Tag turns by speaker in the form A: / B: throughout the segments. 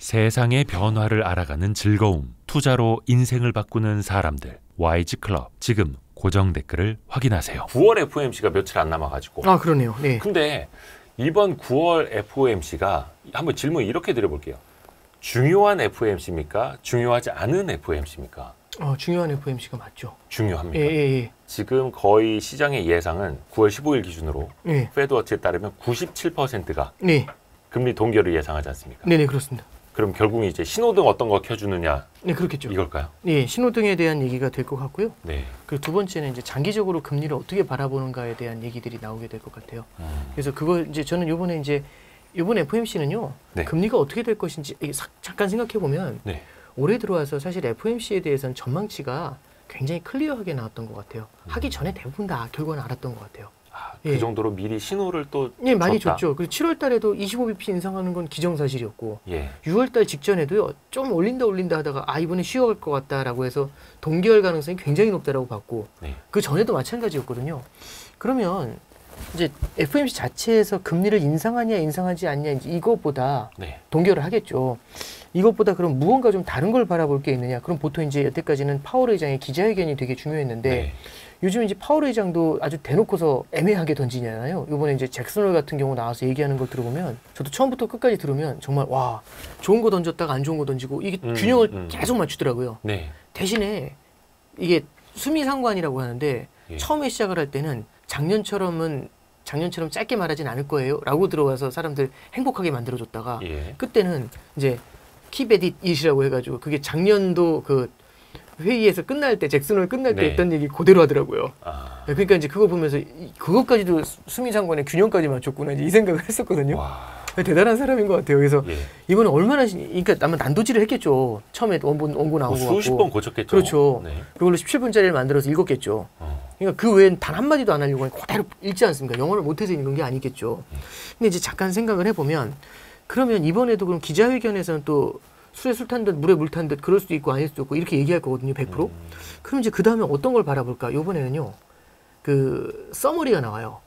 A: 세상의 변화를 알아가는 즐거움, 투자로 인생을 바꾸는 사람들, YG클럽. 지금 고정 댓글을 확인하세요. 9월 FOMC가 며칠 안 남아가지고.
B: 아, 그러네요. 네.
A: 근데 이번 9월 FOMC가 한번 질문 이렇게 드려볼게요. 중요한 FOMC입니까? 중요하지 않은 FOMC입니까?
B: 중요한 FOMC가 맞죠.
A: 중요합니다.
B: 예.
A: 지금 거의 시장의 예상은 9월 15일 기준으로
B: 예.
A: 패드워치에 따르면 97%가
B: 네.
A: 금리 동결을 예상하지 않습니까?
B: 네네, 그렇습니다.
A: 그럼 결국은 이제 신호등 어떤 거 켜주느냐?
B: 네, 그렇겠죠.
A: 이걸까요?
B: 네, 신호등에 대한 얘기가 될 것 같고요.
A: 네.
B: 그리고 두 번째는 이제 장기적으로 금리를 어떻게 바라보는가에 대한 얘기들이 나오게 될 것 같아요. 그래서 그거 이제 저는 이번 FOMC는요,
A: 네.
B: 금리가 어떻게 될 것인지 잠깐 생각해 보면
A: 네.
B: 올해 들어와서 사실 FOMC에 대해서는 전망치가 굉장히 클리어하게 나왔던 것 같아요. 하기 전에 대부분 다 결과는 알았던 것 같아요.
A: 그 정도로 미리 신호를 또
B: 네, 많이
A: 줬다.
B: 줬죠. 그리고 7월 달에도 25bp 인상하는 건 기정사실이었고,
A: 예.
B: 6월 달 직전에도요, 좀 올린다 하다가 이번에 쉬어갈 것 같다라고 해서 동결 가능성이 굉장히 높다라고 봤고,
A: 네.
B: 그 전에도 마찬가지였거든요. 그러면 이제 FOMC 자체에서 금리를 인상하냐 인상하지 않냐 이것보다
A: 네.
B: 동결을 하겠죠. 이것보다 그럼 무언가 좀 다른 걸 바라볼 게 있느냐? 그럼 보통 이제 여태까지는 파월 의장의 기자회견이 되게 중요했는데,
A: 네.
B: 요즘 이제 파월 의장도 아주 대놓고서 애매하게 던지잖아요. 이번에 이제 잭슨홀 같은 경우 나와서 얘기하는 걸 들어보면, 저도 처음부터 끝까지 들으면 정말 와, 좋은 거 던졌다가 안 좋은 거 던지고 이게 균형을 계속 맞추더라고요.
A: 네.
B: 대신에 이게 수미상관이라고 하는데,
A: 예.
B: 처음에 시작을 할 때는 작년처럼 짧게 말하진 않을 거예요 라고 들어가서 사람들 행복하게 만들어줬다가,
A: 예.
B: 그때는 이제 키베딧이라고 해가지고 그게 작년도 그 회의에서 끝날 때, 잭슨홀 끝날 때
A: 네.
B: 했던 얘기 그대로 하더라고요.
A: 아.
B: 그러니까 이제 그거 보면서 그것까지도 수미상관의 균형까지 맞췄구나 이제 이 생각을 했었거든요.
A: 와.
B: 대단한 사람인 것 같아요. 그래서
A: 예.
B: 이번에 얼마나 그러니까 아마 난도질을 했겠죠. 처음에 원고 나오고
A: 수십 번 고쳤겠죠.
B: 그렇죠.
A: 네.
B: 그걸로 17분짜리를 만들어서 읽었겠죠. 그러니까 그 외엔 단 한마디도 안 하려고 그대로 읽지 않습니까? 영어를 못해서 읽는 게 아니겠죠. 근데 이제 잠깐 생각을 해보면, 그러면 이번에도 그럼 기자회견에서는 또 술에 술 탄 듯 물에 물 탄 듯 그럴 수도 있고 아닐 수도 있고 이렇게 얘기할 거거든요. 100%. 그럼 이제 그 다음에 어떤 걸 바라볼까? 이번에는요, 그 서머리가 나와요.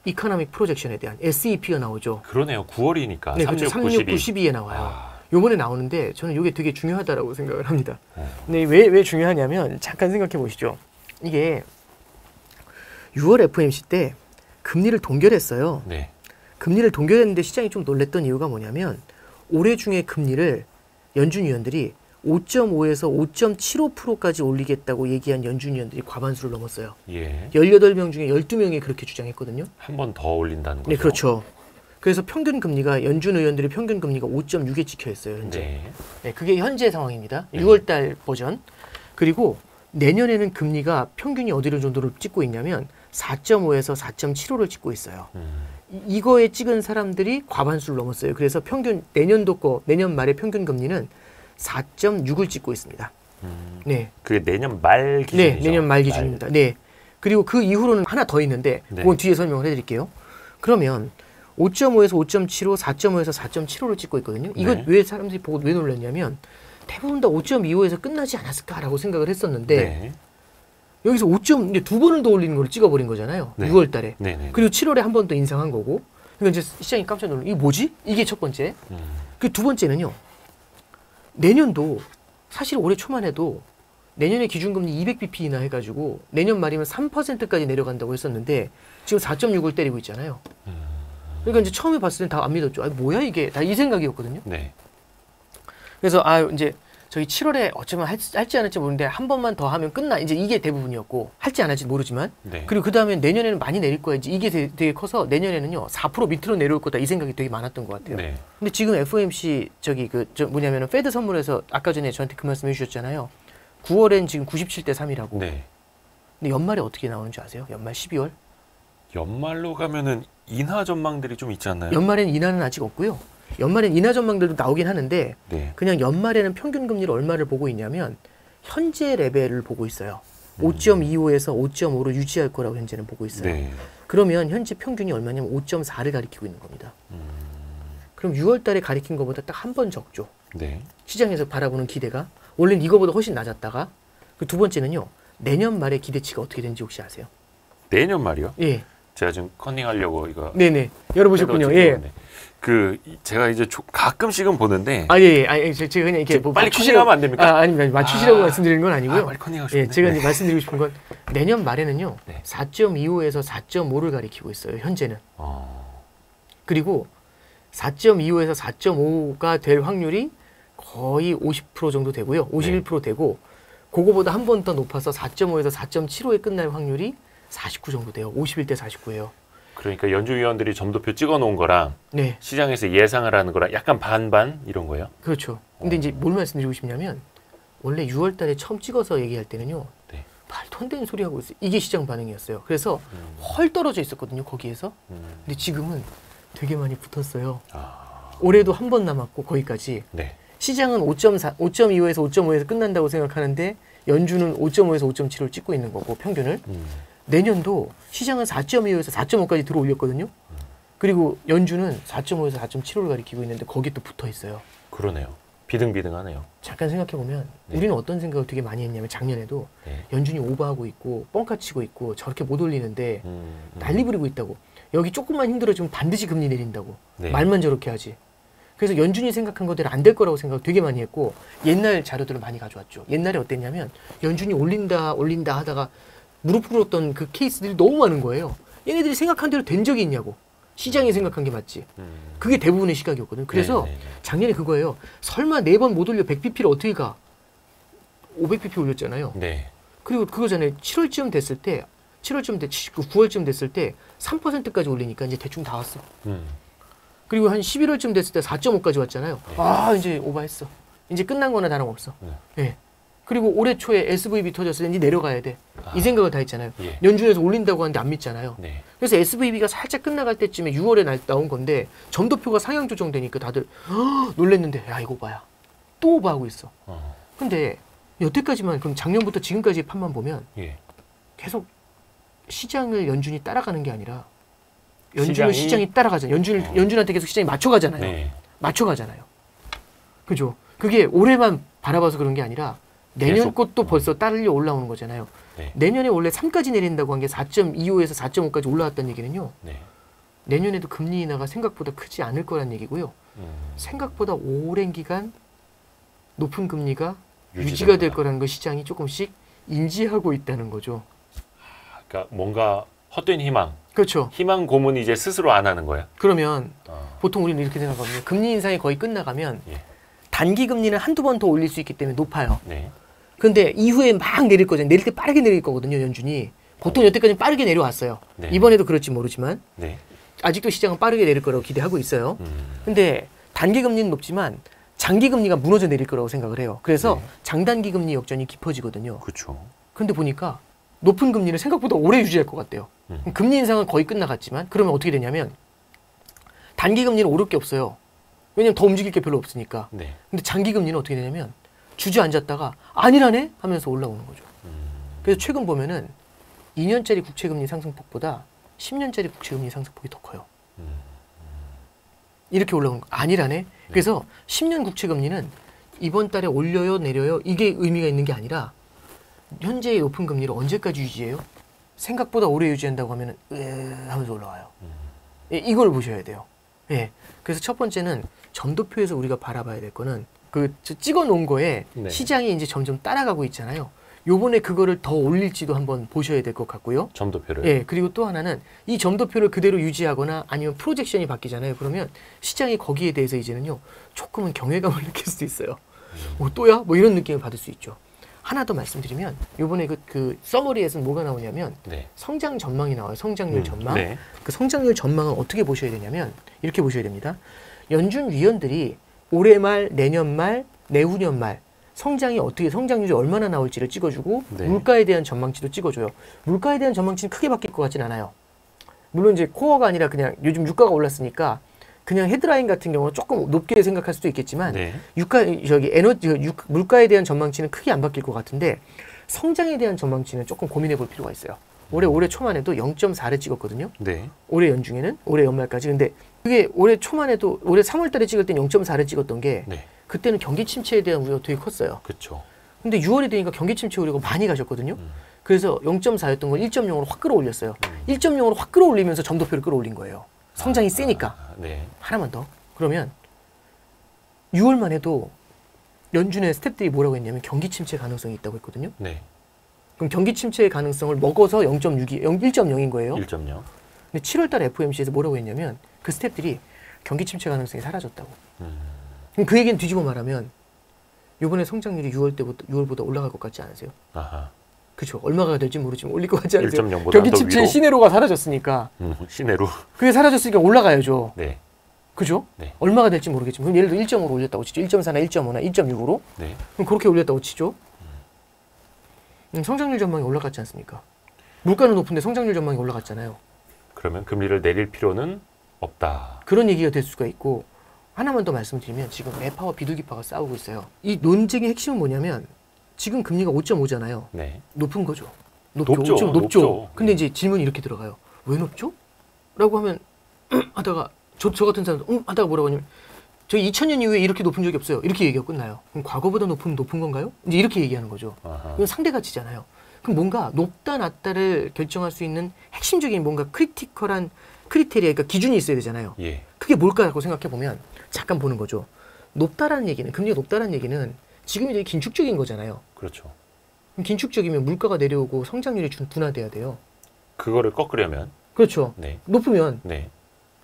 B: 이코노믹 프로젝션에 대한 SEP가 나오죠.
A: 그러네요. 9월이니까.
B: 네, 그렇죠. 36, 92에 나와요. 요번에 나오는데 저는 이게 되게 중요하다라고 생각을 합니다. 근데 왜 중요하냐면, 잠깐 생각해 보시죠. 이게 6월 FOMC 때 금리를 동결했어요.
A: 네.
B: 금리를 동결했는데 시장이 좀 놀랬던 이유가 뭐냐면, 올해 중에 금리를 연준 위원들이 5.5에서 5.75%까지 올리겠다고 얘기한 연준 위원들이 과반수를 넘었어요.
A: 예.
B: 18명 중에 12명이 그렇게 주장했거든요.
A: 한 번 더 올린다는 거죠.
B: 네, 그렇죠. 그래서 평균 금리가, 연준 의원들의 평균 금리가 5.6에 찍혀 있어요, 현재.
A: 네.
B: 네, 그게 현재 상황입니다. 6월 달 버전. 그리고 내년에는 금리가 평균이 어디를 정도를 찍고 있냐면 4.5에서 4.75를 찍고 있어요. 이거에 찍은 사람들이 과반수를 넘었어요. 그래서 평균 내년도 내년 말의 평균 금리는 4.6을 찍고 있습니다. 네.
A: 그게 내년 말 기준이죠.
B: 네, 내년 말 기준입니다. 네. 그리고 그 이후로는 하나 더 있는데,
A: 네.
B: 그건 뒤에 설명을 해드릴게요. 그러면 5.5에서 5.75, 4.5에서 4.75를 찍고 있거든요. 이거
A: 네.
B: 왜 사람들이 보고 왜 놀랐냐면, 대부분 다 5.25에서 끝나지 않았을까라고 생각을 했었는데,
A: 네.
B: 여기서 5점, 두 번을 더 올리는 걸 찍어버린 거잖아요.
A: 네.
B: 6월 달에.
A: 네네.
B: 그리고 7월에 한 번 더 인상한 거고. 그러니까 이제 시장이 깜짝 놀란, 이게 뭐지? 이게 첫 번째. 그 두 번째는요, 내년도 사실 올해 초만 해도 내년에 기준금리 200bp나 해가지고 내년 말이면 3%까지 내려간다고 했었는데 지금 4.6을 때리고 있잖아요. 그러니까 이제 처음에 봤을 땐 다 안 믿었죠. 뭐야 이게? 다 이 생각이었거든요.
A: 네.
B: 그래서 이제 저희 7월에 어쩌면 할지 안 할지 모르는데 한 번만 더 하면 끝나. 이제 이게 대부분이었고, 할지 안 할지 모르지만.
A: 네.
B: 그리고 그 다음에 내년에는 많이 내릴 거야. 이제 이게 되게 커서 내년에는요 4% 밑으로 내려올 거다. 이 생각이 되게 많았던 것 같아요.
A: 네.
B: 근데 지금 FOMC 뭐냐면은 페드 선물에서 아까 전에 저한테 그 말씀 해주셨잖아요. 9월엔 지금 97대 3이라고.
A: 네.
B: 근데 연말에 어떻게 나오는지 아세요? 연말 12월?
A: 연말로 가면은 인하 전망들이 좀 있지 않나요?
B: 연말엔 인하는 아직 없고요. 연말엔 인하 전망들도 나오긴 하는데,
A: 네.
B: 그냥 연말에는 평균 금리를 얼마를 보고 있냐면 현재 레벨을 보고 있어요. 5.25에서 5.5로 유지할 거라고 현재는 보고 있어요.
A: 네.
B: 그러면 현재 평균이 얼마냐면 5.4를 가리키고 있는 겁니다. 그럼 6월 달에 가리킨 것보다 딱 한 번 적죠.
A: 네.
B: 시장에서 바라보는 기대가 원래는 이거보다 훨씬 낮았다가. 그 두 번째는요, 내년 말에 기대치가 어떻게 되는지 혹시 아세요?
A: 내년 말이요?
B: 예.
A: 제가 지금 컨닝하려고 이거
B: 네네 열어보셨군요. 예.
A: 제가 이제 가끔씩은 보는데
B: 제가 그냥 이렇게 뭐
A: 빨리 컨닝하면 안 됩니까?
B: 아닙니다. 맞추시라고 말씀드리는 건 아니고요.
A: 빨리 컨닝하고 싶네.
B: 예, 제가 이제 말씀드리고 싶은 건 내년 말에는요.
A: 네.
B: 4.25에서 4.5를 가리키고 있어요. 현재는. 그리고 4.25에서 4.5가 될 확률이 거의 50% 정도 되고요. 51% 되고 그거보다 한 번 더 높아서 4.5에서 4.75에 끝날 확률이 49 정도 돼요. 51대 49예요.
A: 그러니까 연준위원들이 점도표 찍어놓은 거랑
B: 네.
A: 시장에서 예상을 하는 거랑 약간 반반 이런 거예요?
B: 그렇죠. 근데 이제 뭘 말씀드리고 싶냐면 원래 6월 달에 처음 찍어서 얘기할 때는요.
A: 네.
B: 말도 안 되는 소리 하고 있어요. 이게 시장 반응이었어요. 그래서 헐 떨어져 있었거든요. 거기에서. 근데 지금은 되게 많이 붙었어요. 올해도 한 번 남았고 거기까지.
A: 네.
B: 시장은 5.25에서 5.5에서 끝난다고 생각하는데 연준은 5.5에서 5.7을 찍고 있는 거고 평균을. 내년도 시장은 4.25에서 4.5까지 들어 올렸거든요. 그리고 연준은 4.5에서 4.75를 가리키고 있는데 거기에 또 붙어 있어요.
A: 그러네요. 비등비등하네요.
B: 잠깐 생각해보면 우리는 어떤 생각을 되게 많이 했냐면 작년에도 연준이 오버하고 있고 뻥카 치고 있고 저렇게 못 올리는데 난리 부리고 있다고. 여기 조금만 힘들어지면 반드시 금리 내린다고. 말만 저렇게 하지. 그래서 연준이 생각한 거대로 안 될 거라고 생각 되게 많이 했고 옛날 자료들을 많이 가져왔죠. 옛날에 어땠냐면 연준이 올린다 하다가 무릎 꿇었던 그 케이스들이 너무 많은 거예요. 얘네들이 생각한 대로 된 적이 있냐고. 시장이 생각한 게 맞지. 그게 대부분의 시각이었거든. 그래서 작년에 그거예요. 설마 4번 못 올려 100bp를 어떻게 가? 500bp 올렸잖아요.
A: 네.
B: 그리고 그거잖아요. 7월쯤 됐을 때 9월쯤 됐을 때 3%까지 올리니까 이제 대충 다 왔어. 그리고 한 11월쯤 됐을 때 4.5까지 왔잖아요. 이제 오버했어. 이제 끝난 거나 다름없어. 네. 그리고 올해 초에 SVB 터졌을 때 이제 내려가야 돼. 이 생각을 다 했잖아요. 연준에서 올린다고 하는데 안 믿잖아요. 그래서 SVB가 살짝 끝나갈 때쯤에 6월에 나온 건데 점도표가 상향 조정되니까 다들 놀랬는데 야 이거 봐야. 또 오버하고 있어. 근데 여태까지만 그럼 작년부터 지금까지의 판만 보면 계속 시장을 연준이 따라가는 게 아니라 연준을 시장이 따라가잖아요. 연준한테 계속 시장이 맞춰가잖아요. 맞춰가잖아요. 그죠? 그게 올해만 바라봐서 그런 게 아니라 내년 것도 벌써 따르려 올라오는 거잖아요. 내년에 원래 3까지 내린다고 한 게 4.25에서 4.5까지 올라왔다는 얘기는요. 내년에도 금리 인하가 생각보다 크지 않을 거란 얘기고요. 생각보다 오랜 기간 높은 금리가 유지가 될 거라는 걸 시장이 조금씩 인지하고 있다는 거죠.
A: 그러니까 뭔가 헛된 희망.
B: 그렇죠.
A: 희망 고문이 이제 스스로 안 하는 거야.
B: 그러면 보통 우리는 이렇게 생각하거든요. 금리 인상이 거의 끝나가면 단기 금리는 한두 번 더 올릴 수 있기 때문에 높아요. 근데 이후에 막 내릴 거잖아요. 내릴 때 빠르게 내릴 거거든요. 연준이. 보통 여태까지 빠르게 내려왔어요. 이번에도 그럴지 모르지만 아직도 시장은 빠르게 내릴 거라고 기대하고 있어요. 근데 단기 금리는 높지만 장기 금리가 무너져 내릴 거라고 생각을 해요. 그래서 장단기 금리 역전이 깊어지거든요.
A: 그렇죠.
B: 그런데 보니까 높은 금리는 생각보다 오래 유지할 것 같대요. 금리 인상은 거의 끝나갔지만 그러면 어떻게 되냐면 단기 금리는 오를 게 없어요. 왜냐면 더 움직일 게 별로 없으니까. 근데 장기 금리는 어떻게 되냐면 주저앉았다가 아니라네 하면서 올라오는 거죠. 그래서 최근 보면은 2년짜리 국채금리 상승폭보다 10년짜리 국채금리 상승폭이 더 커요. 이렇게 올라오는 거 아니라네. 그래서 10년 국채금리는 이번 달에 올려요 내려요 이게 의미가 있는 게 아니라 현재의 높은 금리를 언제까지 유지해요? 생각보다 오래 유지한다고 하면 하면서 올라와요. 이걸 보셔야 돼요. 그래서 첫 번째는 점도표에서 우리가 바라봐야 될 거는 그 찍어 놓은 거에 시장이 이제 점점 따라가고 있잖아요. 요번에 그거를 더 올릴지도 한번 보셔야 될 것 같고요.
A: 점도표를.
B: 그리고 또 하나는 이 점도표를 그대로 유지하거나 아니면 프로젝션이 바뀌잖아요. 그러면 시장이 거기에 대해서 이제는요. 조금은 경외감을 느낄 수도 있어요. 또야? 뭐 이런 느낌을 받을 수 있죠. 하나 더 말씀드리면 요번에 그 서머리에서는 뭐가 나오냐면 성장 전망이 나와요. 성장률 전망. 그 성장률 전망은 어떻게 보셔야 되냐면 이렇게 보셔야 됩니다. 연준 위원들이 올해 말, 내년 말, 내후년 말 성장률이 얼마나 나올지를 찍어주고 물가에 대한 전망치도 찍어줘요. 물가에 대한 전망치는 크게 바뀔 것 같진 않아요. 물론 이제 코어가 아니라 그냥 요즘 유가가 올랐으니까 그냥 헤드라인 같은 경우는 조금 높게 생각할 수도 있겠지만 물가에 대한 전망치는 크게 안 바뀔 것 같은데 성장에 대한 전망치는 조금 고민해 볼 필요가 있어요. 올해 초만 해도 0.4를 찍었거든요. 올해 연중에는 올해 연말까지. 근데 그게 올해 초만 해도 올해 3월 달에 찍을 땐 0.4를 찍었던 게 그때는 경기 침체에 대한 우려가 되게 컸어요.
A: 그렇죠.
B: 근데 6월이 되니까 경기 침체 우려가 많이 가셨거든요. 그래서 0.4였던 걸 1.0으로 확 끌어올렸어요. 1.0으로 확 끌어올리면서 점도표를 끌어올린 거예요. 성장이 세니까.
A: 네.
B: 하나만 더. 그러면 6월만 해도 연준의 스태프들이 뭐라고 했냐면 경기 침체 가능성이 있다고 했거든요.
A: 네.
B: 그럼 경기 침체의 가능성을 먹어서 0.6이 1.0인 거예요.
A: 1.0.
B: 근데 7월 달에 FOMC에서 뭐라고 했냐면 그 스태프들이 경기 침체 가능성이 사라졌다고. 그럼 그 얘기는 뒤집어 말하면 이번에 성장률이 6월보다 올라갈 것 같지 않으세요?
A: 아하.
B: 그렇죠. 얼마가 될지 모르지만 올릴 것 같지 않으세요?
A: 1.0보다
B: 경기
A: 더
B: 침체의
A: 위로?
B: 시내로가 사라졌으니까.
A: 시내로.
B: 그게 사라졌으니까 올라가야죠.
A: 네.
B: 그죠?
A: 네.
B: 얼마가 될지 모르겠지만 그럼 예를 들어 1.5로 올렸다고 치죠. 1.4나 1.5나 1.6으로.
A: 네.
B: 그럼 그렇게 올렸다고 치죠. 성장률 전망이 올라갔지 않습니까? 물가는 높은데 성장률 전망이 올라갔잖아요.
A: 그러면 금리를 내릴 필요는 없다.
B: 그런 얘기가 될 수가 있고 하나만 더 말씀드리면 지금 매파와 비둘기파가 싸우고 있어요. 이 논쟁의 핵심은 뭐냐면 지금 금리가 5.5잖아요.
A: 네.
B: 높은 거죠.
A: 높죠.
B: 5.5, 높죠.
A: 높죠.
B: 근데 이제 질문이 이렇게 들어가요. 왜 높죠? 라고 하면 하다가 저 같은 사람도 하다가 뭐라고 하냐면 저희 2000년 이후에 이렇게 높은 적이 없어요. 이렇게 얘기하고 끝나요. 그럼 과거보다 높은 건가요? 이제 이렇게 얘기하는 거죠.
A: 아하.
B: 이건 상대가치잖아요. 그럼 뭔가 높다 낮다를 결정할 수 있는 핵심적인 뭔가 크리티컬한 크리테리아, 그러니까 기준이 있어야 되잖아요.
A: 예.
B: 그게 뭘까라고 생각해 보면 잠깐 보는 거죠. 높다라는 얘기는 금리가 높다라는 얘기는 지금이 되게 긴축적인 거잖아요.
A: 그렇죠.
B: 그럼 긴축적이면 물가가 내려오고 성장률이 둔화돼야 돼요.
A: 그거를 꺾으려면
B: 그렇죠.
A: 네.
B: 높으면.
A: 네.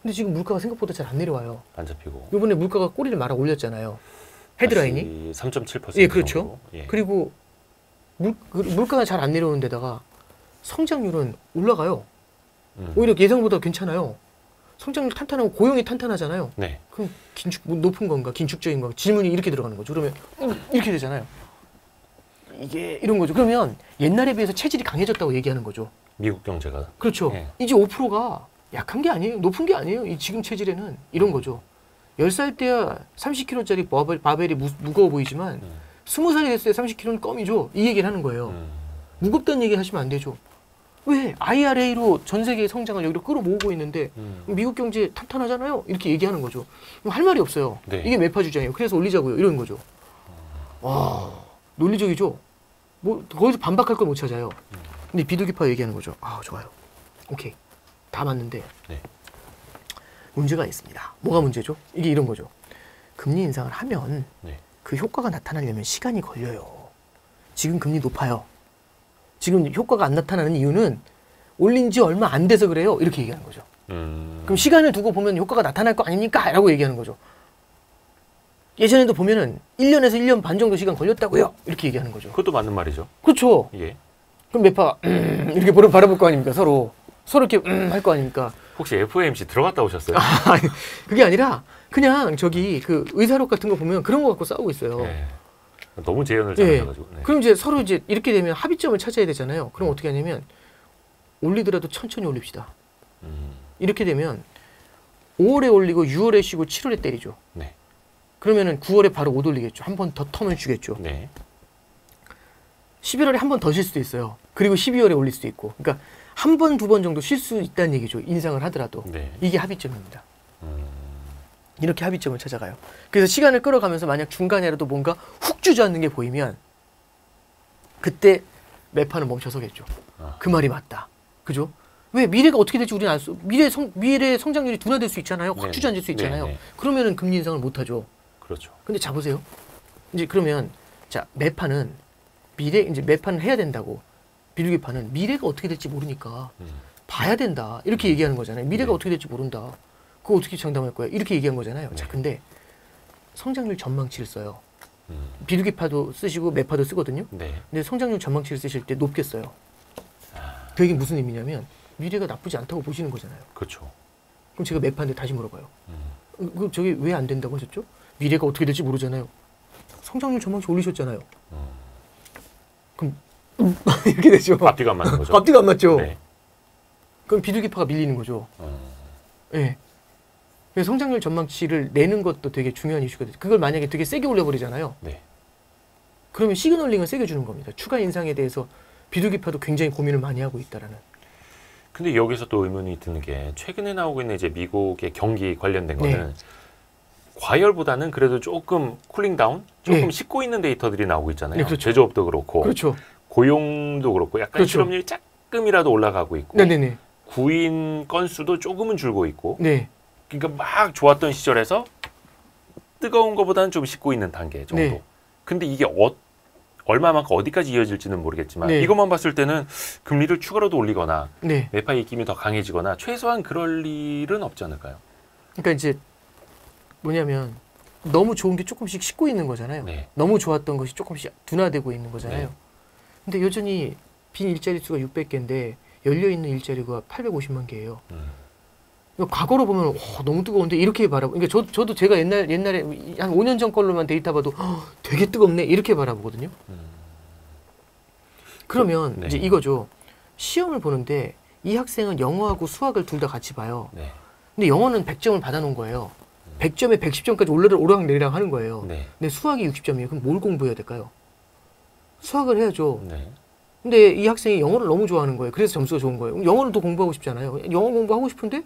B: 근데 지금 물가가 생각보다 잘 안 내려와요.
A: 안 잡히고.
B: 이번에 물가가 꼬리를 말아 올렸잖아요. 헤드라인이.
A: 3.7%.
B: 예, 그렇죠.
A: 정도. 예.
B: 그리고 물가가 잘 안 내려오는 데다가 성장률은 올라가요. 오히려 예상보다 괜찮아요. 성장률 탄탄하고 고용이 탄탄하잖아요.
A: 네.
B: 그럼 높은 건가 긴축적인 건가 질문이 이렇게 들어가는 거죠. 그러면 이렇게 되잖아요. 이게 이런 거죠. 그러면 옛날에 비해서 체질이 강해졌다고 얘기하는 거죠.
A: 미국 경제가.
B: 그렇죠.
A: 예.
B: 이제 5%가 약한 게 아니에요. 높은 게 아니에요. 이 지금 체질에는 이런 거죠. 10살 때야 30kg짜리 바벨이 무거워 보이지만 20살이 됐을 때 30kg는 껌이죠. 이 얘기를 하는 거예요. 무겁다는 얘기 하시면 안 되죠. 왜? IRA로 전 세계의 성장을 여기로 끌어모으고 있는데 미국 경제 탄탄하잖아요. 이렇게 얘기하는 거죠. 그럼 할 말이 없어요.
A: 네.
B: 이게 매파 주장이에요. 그래서 올리자고요. 이런 거죠. 와, 논리적이죠. 뭐 거기서 반박할 걸 못 찾아요. 근데 비둘기파 얘기하는 거죠. 아, 좋아요. 오케이. 다 맞는데
A: 네.
B: 문제가 있습니다. 뭐가 문제죠? 이게 이런 거죠. 금리 인상을 하면
A: 네.
B: 그 효과가 나타나려면 시간이 걸려요. 지금 금리 높아요. 지금 효과가 안 나타나는 이유는 올린 지 얼마 안 돼서 그래요. 이렇게 얘기하는 거죠. 그럼 시간을 두고 보면 효과가 나타날 거 아닙니까? 라고 얘기하는 거죠. 예전에도 보면은 1년에서 1년 반 정도 시간 걸렸다고요. 이렇게 얘기하는 거죠.
A: 그것도 맞는 말이죠.
B: 그렇죠.
A: 예.
B: 그럼 매파 이렇게 바라볼 거 아닙니까? 서로 이렇게 할 거 아닙니까?
A: 혹시 FOMC 들어갔다 오셨어요?
B: 그게 아니라 그냥 저기 그 의사록 같은 거 보면 그런 거 갖고 싸우고 있어요.
A: 네. 너무 재현을
B: 예.
A: 잘하셔가지고. 네.
B: 그럼 이제 서로 이제 이렇게 되면 합의점을 찾아야 되잖아요. 그럼 어떻게 하냐면 올리더라도 천천히 올립시다. 이렇게 되면 5월에 올리고 6월에 쉬고 7월에 때리죠.
A: 네.
B: 그러면은 9월에 바로 못 올리겠죠. 한 번 더 텀을 주겠죠.
A: 네.
B: 11월에 한 번 더 쉴 수도 있어요. 그리고 12월에 올릴 수도 있고. 그러니까 한 번, 두 번 정도 쉴 수 있다는 얘기죠. 인상을 하더라도.
A: 네.
B: 이게 합의점입니다. 이렇게 합의점을 찾아가요. 그래서 시간을 끌어가면서 만약 중간에라도 뭔가 훅 주저앉는 게 보이면 그때 매파는 멈춰서겠죠. 그 말이 맞다. 그죠? 왜 미래가 어떻게 될지 우리는 알 수, 미래 성장률이 둔화될 수 있잖아요. 확
A: 네.
B: 주저앉을 수 있잖아요.
A: 네.
B: 그러면은 금리 인상을 못 하죠.
A: 그렇죠.
B: 근데 자 보세요. 이제 그러면 자 매파는 매파는 해야 된다고. 비둘기파는 미래가 어떻게 될지 모르니까 봐야 된다. 이렇게 얘기하는 거잖아요. 미래가
A: 네.
B: 어떻게 될지 모른다. 그거 어떻게 장담할 거야? 이렇게 얘기한 거잖아요.
A: 네.
B: 자, 근데 성장률 전망치를 써요. 비둘기파도 쓰시고 매파도 쓰거든요.
A: 네. 근데
B: 성장률 전망치를 쓰실 때 높게 써요. 그 얘기 무슨 의미냐면 미래가 나쁘지 않다고 보시는 거잖아요.
A: 그렇죠.
B: 그럼 제가 매파인데 다시 물어봐요. 그럼 저게 왜 안 된다고 하셨죠? 미래가 어떻게 될지 모르잖아요. 성장률 전망치 올리셨잖아요. 그럼 이렇게 되죠.
A: 앞뒤가 안 맞는 거죠.
B: 앞뒤가 안 맞죠.
A: 네.
B: 그럼 비둘기파가 밀리는 거죠. 네. 그래서 성장률 전망치를 내는 것도 되게 중요한 이슈가 돼요. 그걸 만약에 되게 세게 올려버리잖아요.
A: 네.
B: 그러면 시그널링을 세게 주는 겁니다. 추가 인상에 대해서 비둘기파도 굉장히 고민을 많이 하고 있다라는.
A: 근데 여기서 또 의문이 드는 게 최근에 나오고 있는 이제 미국의 경기 관련된 거는
B: 네.
A: 과열보다는 그래도 조금 쿨링 다운, 조금
B: 네.
A: 식고 있는 데이터들이 나오고 있잖아요.
B: 네, 그렇죠.
A: 제조업도 그렇고.
B: 그렇죠.
A: 고용도 그렇고 약간
B: 그렇죠.
A: 실업률이 조금이라도 올라가고 있고
B: 네네네.
A: 구인 건수도 조금은 줄고 있고
B: 네.
A: 그러니까 막 좋았던 시절에서 뜨거운 것보다는 좀 식고 있는 단계 정도.
B: 네.
A: 근데 이게 얼마만큼 어디까지 이어질지는 모르겠지만
B: 네.
A: 이것만 봤을 때는 금리를 추가로도 올리거나
B: 네.
A: 매파의 입김이 더 강해지거나 최소한 그럴 일은 없지 않을까요?
B: 그러니까 이제 뭐냐면 너무 좋은 게 조금씩 식고 있는 거잖아요.
A: 네.
B: 너무 좋았던 것이 조금씩 둔화되고 있는 거잖아요.
A: 네.
B: 근데 여전히 빈 일자리 수가 600개인데 열려 있는 일자리가 850만 개예요. 과거로 보면 너무 뜨거운데 이렇게 바라보. 그러니까 저도 제가 옛날에 한 5년 전 걸로만 데이터 봐도 되게 뜨겁네 이렇게 바라보거든요. 그러면
A: 네.
B: 이제 이거죠. 시험을 보는데 이 학생은 영어하고 수학을 둘 다 같이 봐요.
A: 네.
B: 근데 영어는 100점을 받아놓은 거예요. 100점에 110점까지 오르락내리락 하는 거예요.
A: 네.
B: 근데 수학이 60점이에요. 그럼 뭘 공부해야 될까요? 수학을 해야죠.
A: 네.
B: 근데 이 학생이 영어를 너무 좋아하는 거예요. 그래서 점수가 좋은 거예요. 그럼 영어를 더 공부하고 싶잖아요. 영어 공부하고 싶은데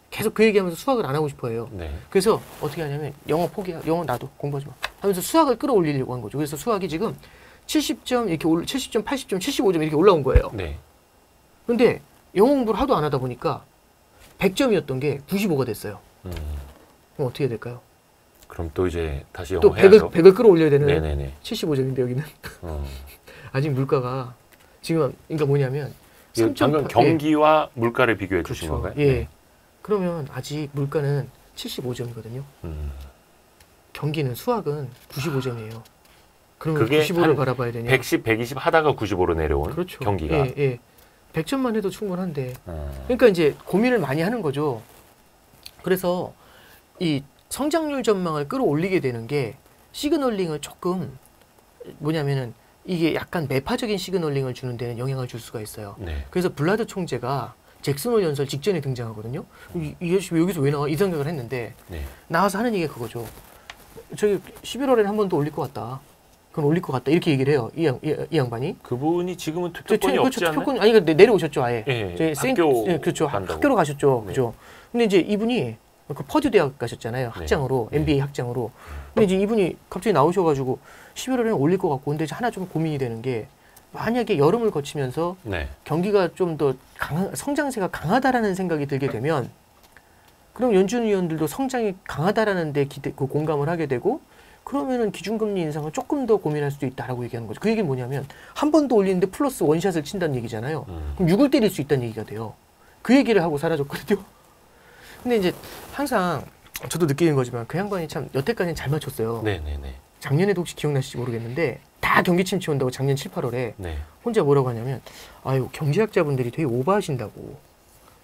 B: 계속 그 얘기하면서 수학을 안 하고 싶어 해요.
A: 네.
B: 그래서 어떻게 하냐면 영어 포기야. 영어 나도 공부하지 마. 하면서 수학을 끌어올리려고 한 거죠. 그래서 수학이 지금 70점 이렇게 70점, 80점, 75점 이렇게 올라온 거예요.
A: 네.
B: 근데 영어 공부를 하도 안 하다 보니까 100점이었던 게 95가 됐어요. 그럼 어떻게 해야 될까요?
A: 그럼 또 이제 다시 영어
B: 또
A: 해야죠.
B: 100을 끌어올려야 되는
A: 네네네.
B: 75점인데 여기는
A: 어.
B: 아직 물가가 지금 그러니까 뭐냐면
A: 방금 경기와 물가를 비교해 주신
B: 그렇죠.
A: 건가요?
B: 예.
A: 네.
B: 그러면 아직 물가는 75점이거든요. 경기는 수학은 95점이에요. 그러면
A: 그게
B: 95를 바라봐야 되냐?
A: 110, 120 하다가 95로 내려온
B: 그렇죠.
A: 경기가.
B: 예, 예. 100점만 해도 충분한데. 그러니까 이제 고민을 많이 하는 거죠. 그래서 이 성장률 전망을 끌어올리게 되는 게 시그널링을 조금 뭐냐면은 이게 약간 매파적인 시그널링을 주는 데는 영향을 줄 수가 있어요.
A: 네.
B: 그래서 블라드 총재가 잭슨홀 연설 직전에 등장하거든요. 이게 여기서 왜 나와? 이 생각을 했는데
A: 네.
B: 나와서 하는 얘기가 그거죠. 저기 11월에는 한 번 더 올릴 것 같다. 그건 올릴 것 같다. 이렇게 얘기를 해요. 이 양반이.
A: 그분이 지금은 투표권이 없지 않나요?
B: 투표권 아니 근데 내려오셨죠 아예.
A: 예, 학교
B: 그렇죠.
A: 간다고.
B: 학교로 가셨죠.
A: 네.
B: 그죠. 근데 이제 이분이 그 퍼듀 대학 가셨잖아요. 학장으로
A: 네.
B: MBA 학장으로. 근데 이제 이분이 갑자기 나오셔가지고 11월에는 올릴 것 같고 근데 이제 하나 좀 고민이 되는 게 만약에 여름을 거치면서
A: 네.
B: 경기가 좀 더 성장세가 강하다라는 생각이 들게 되면 그럼 연준 위원들도 성장이 강하다라는 데 그 공감을 하게 되고 그러면은 기준금리 인상을 조금 더 고민할 수도 있다라고 얘기하는 거죠. 그 얘기는 뭐냐면 한 번 더 올리는데 플러스 원샷을 친다는 얘기잖아요. 그럼 6을 때릴 수 있다는 얘기가 돼요. 그 얘기를 하고 사라졌거든요. 근데 이제 항상 저도 느끼는 거지만 그 양반이 참 여태까지는 잘 맞췄어요.
A: 네네네.
B: 작년에도 혹시 기억나실지 모르겠는데 다 경기 침체 온다고 작년 7, 8월에
A: 네.
B: 혼자 뭐라고 하냐면 아유 경제학자분들이 되게 오버하신다고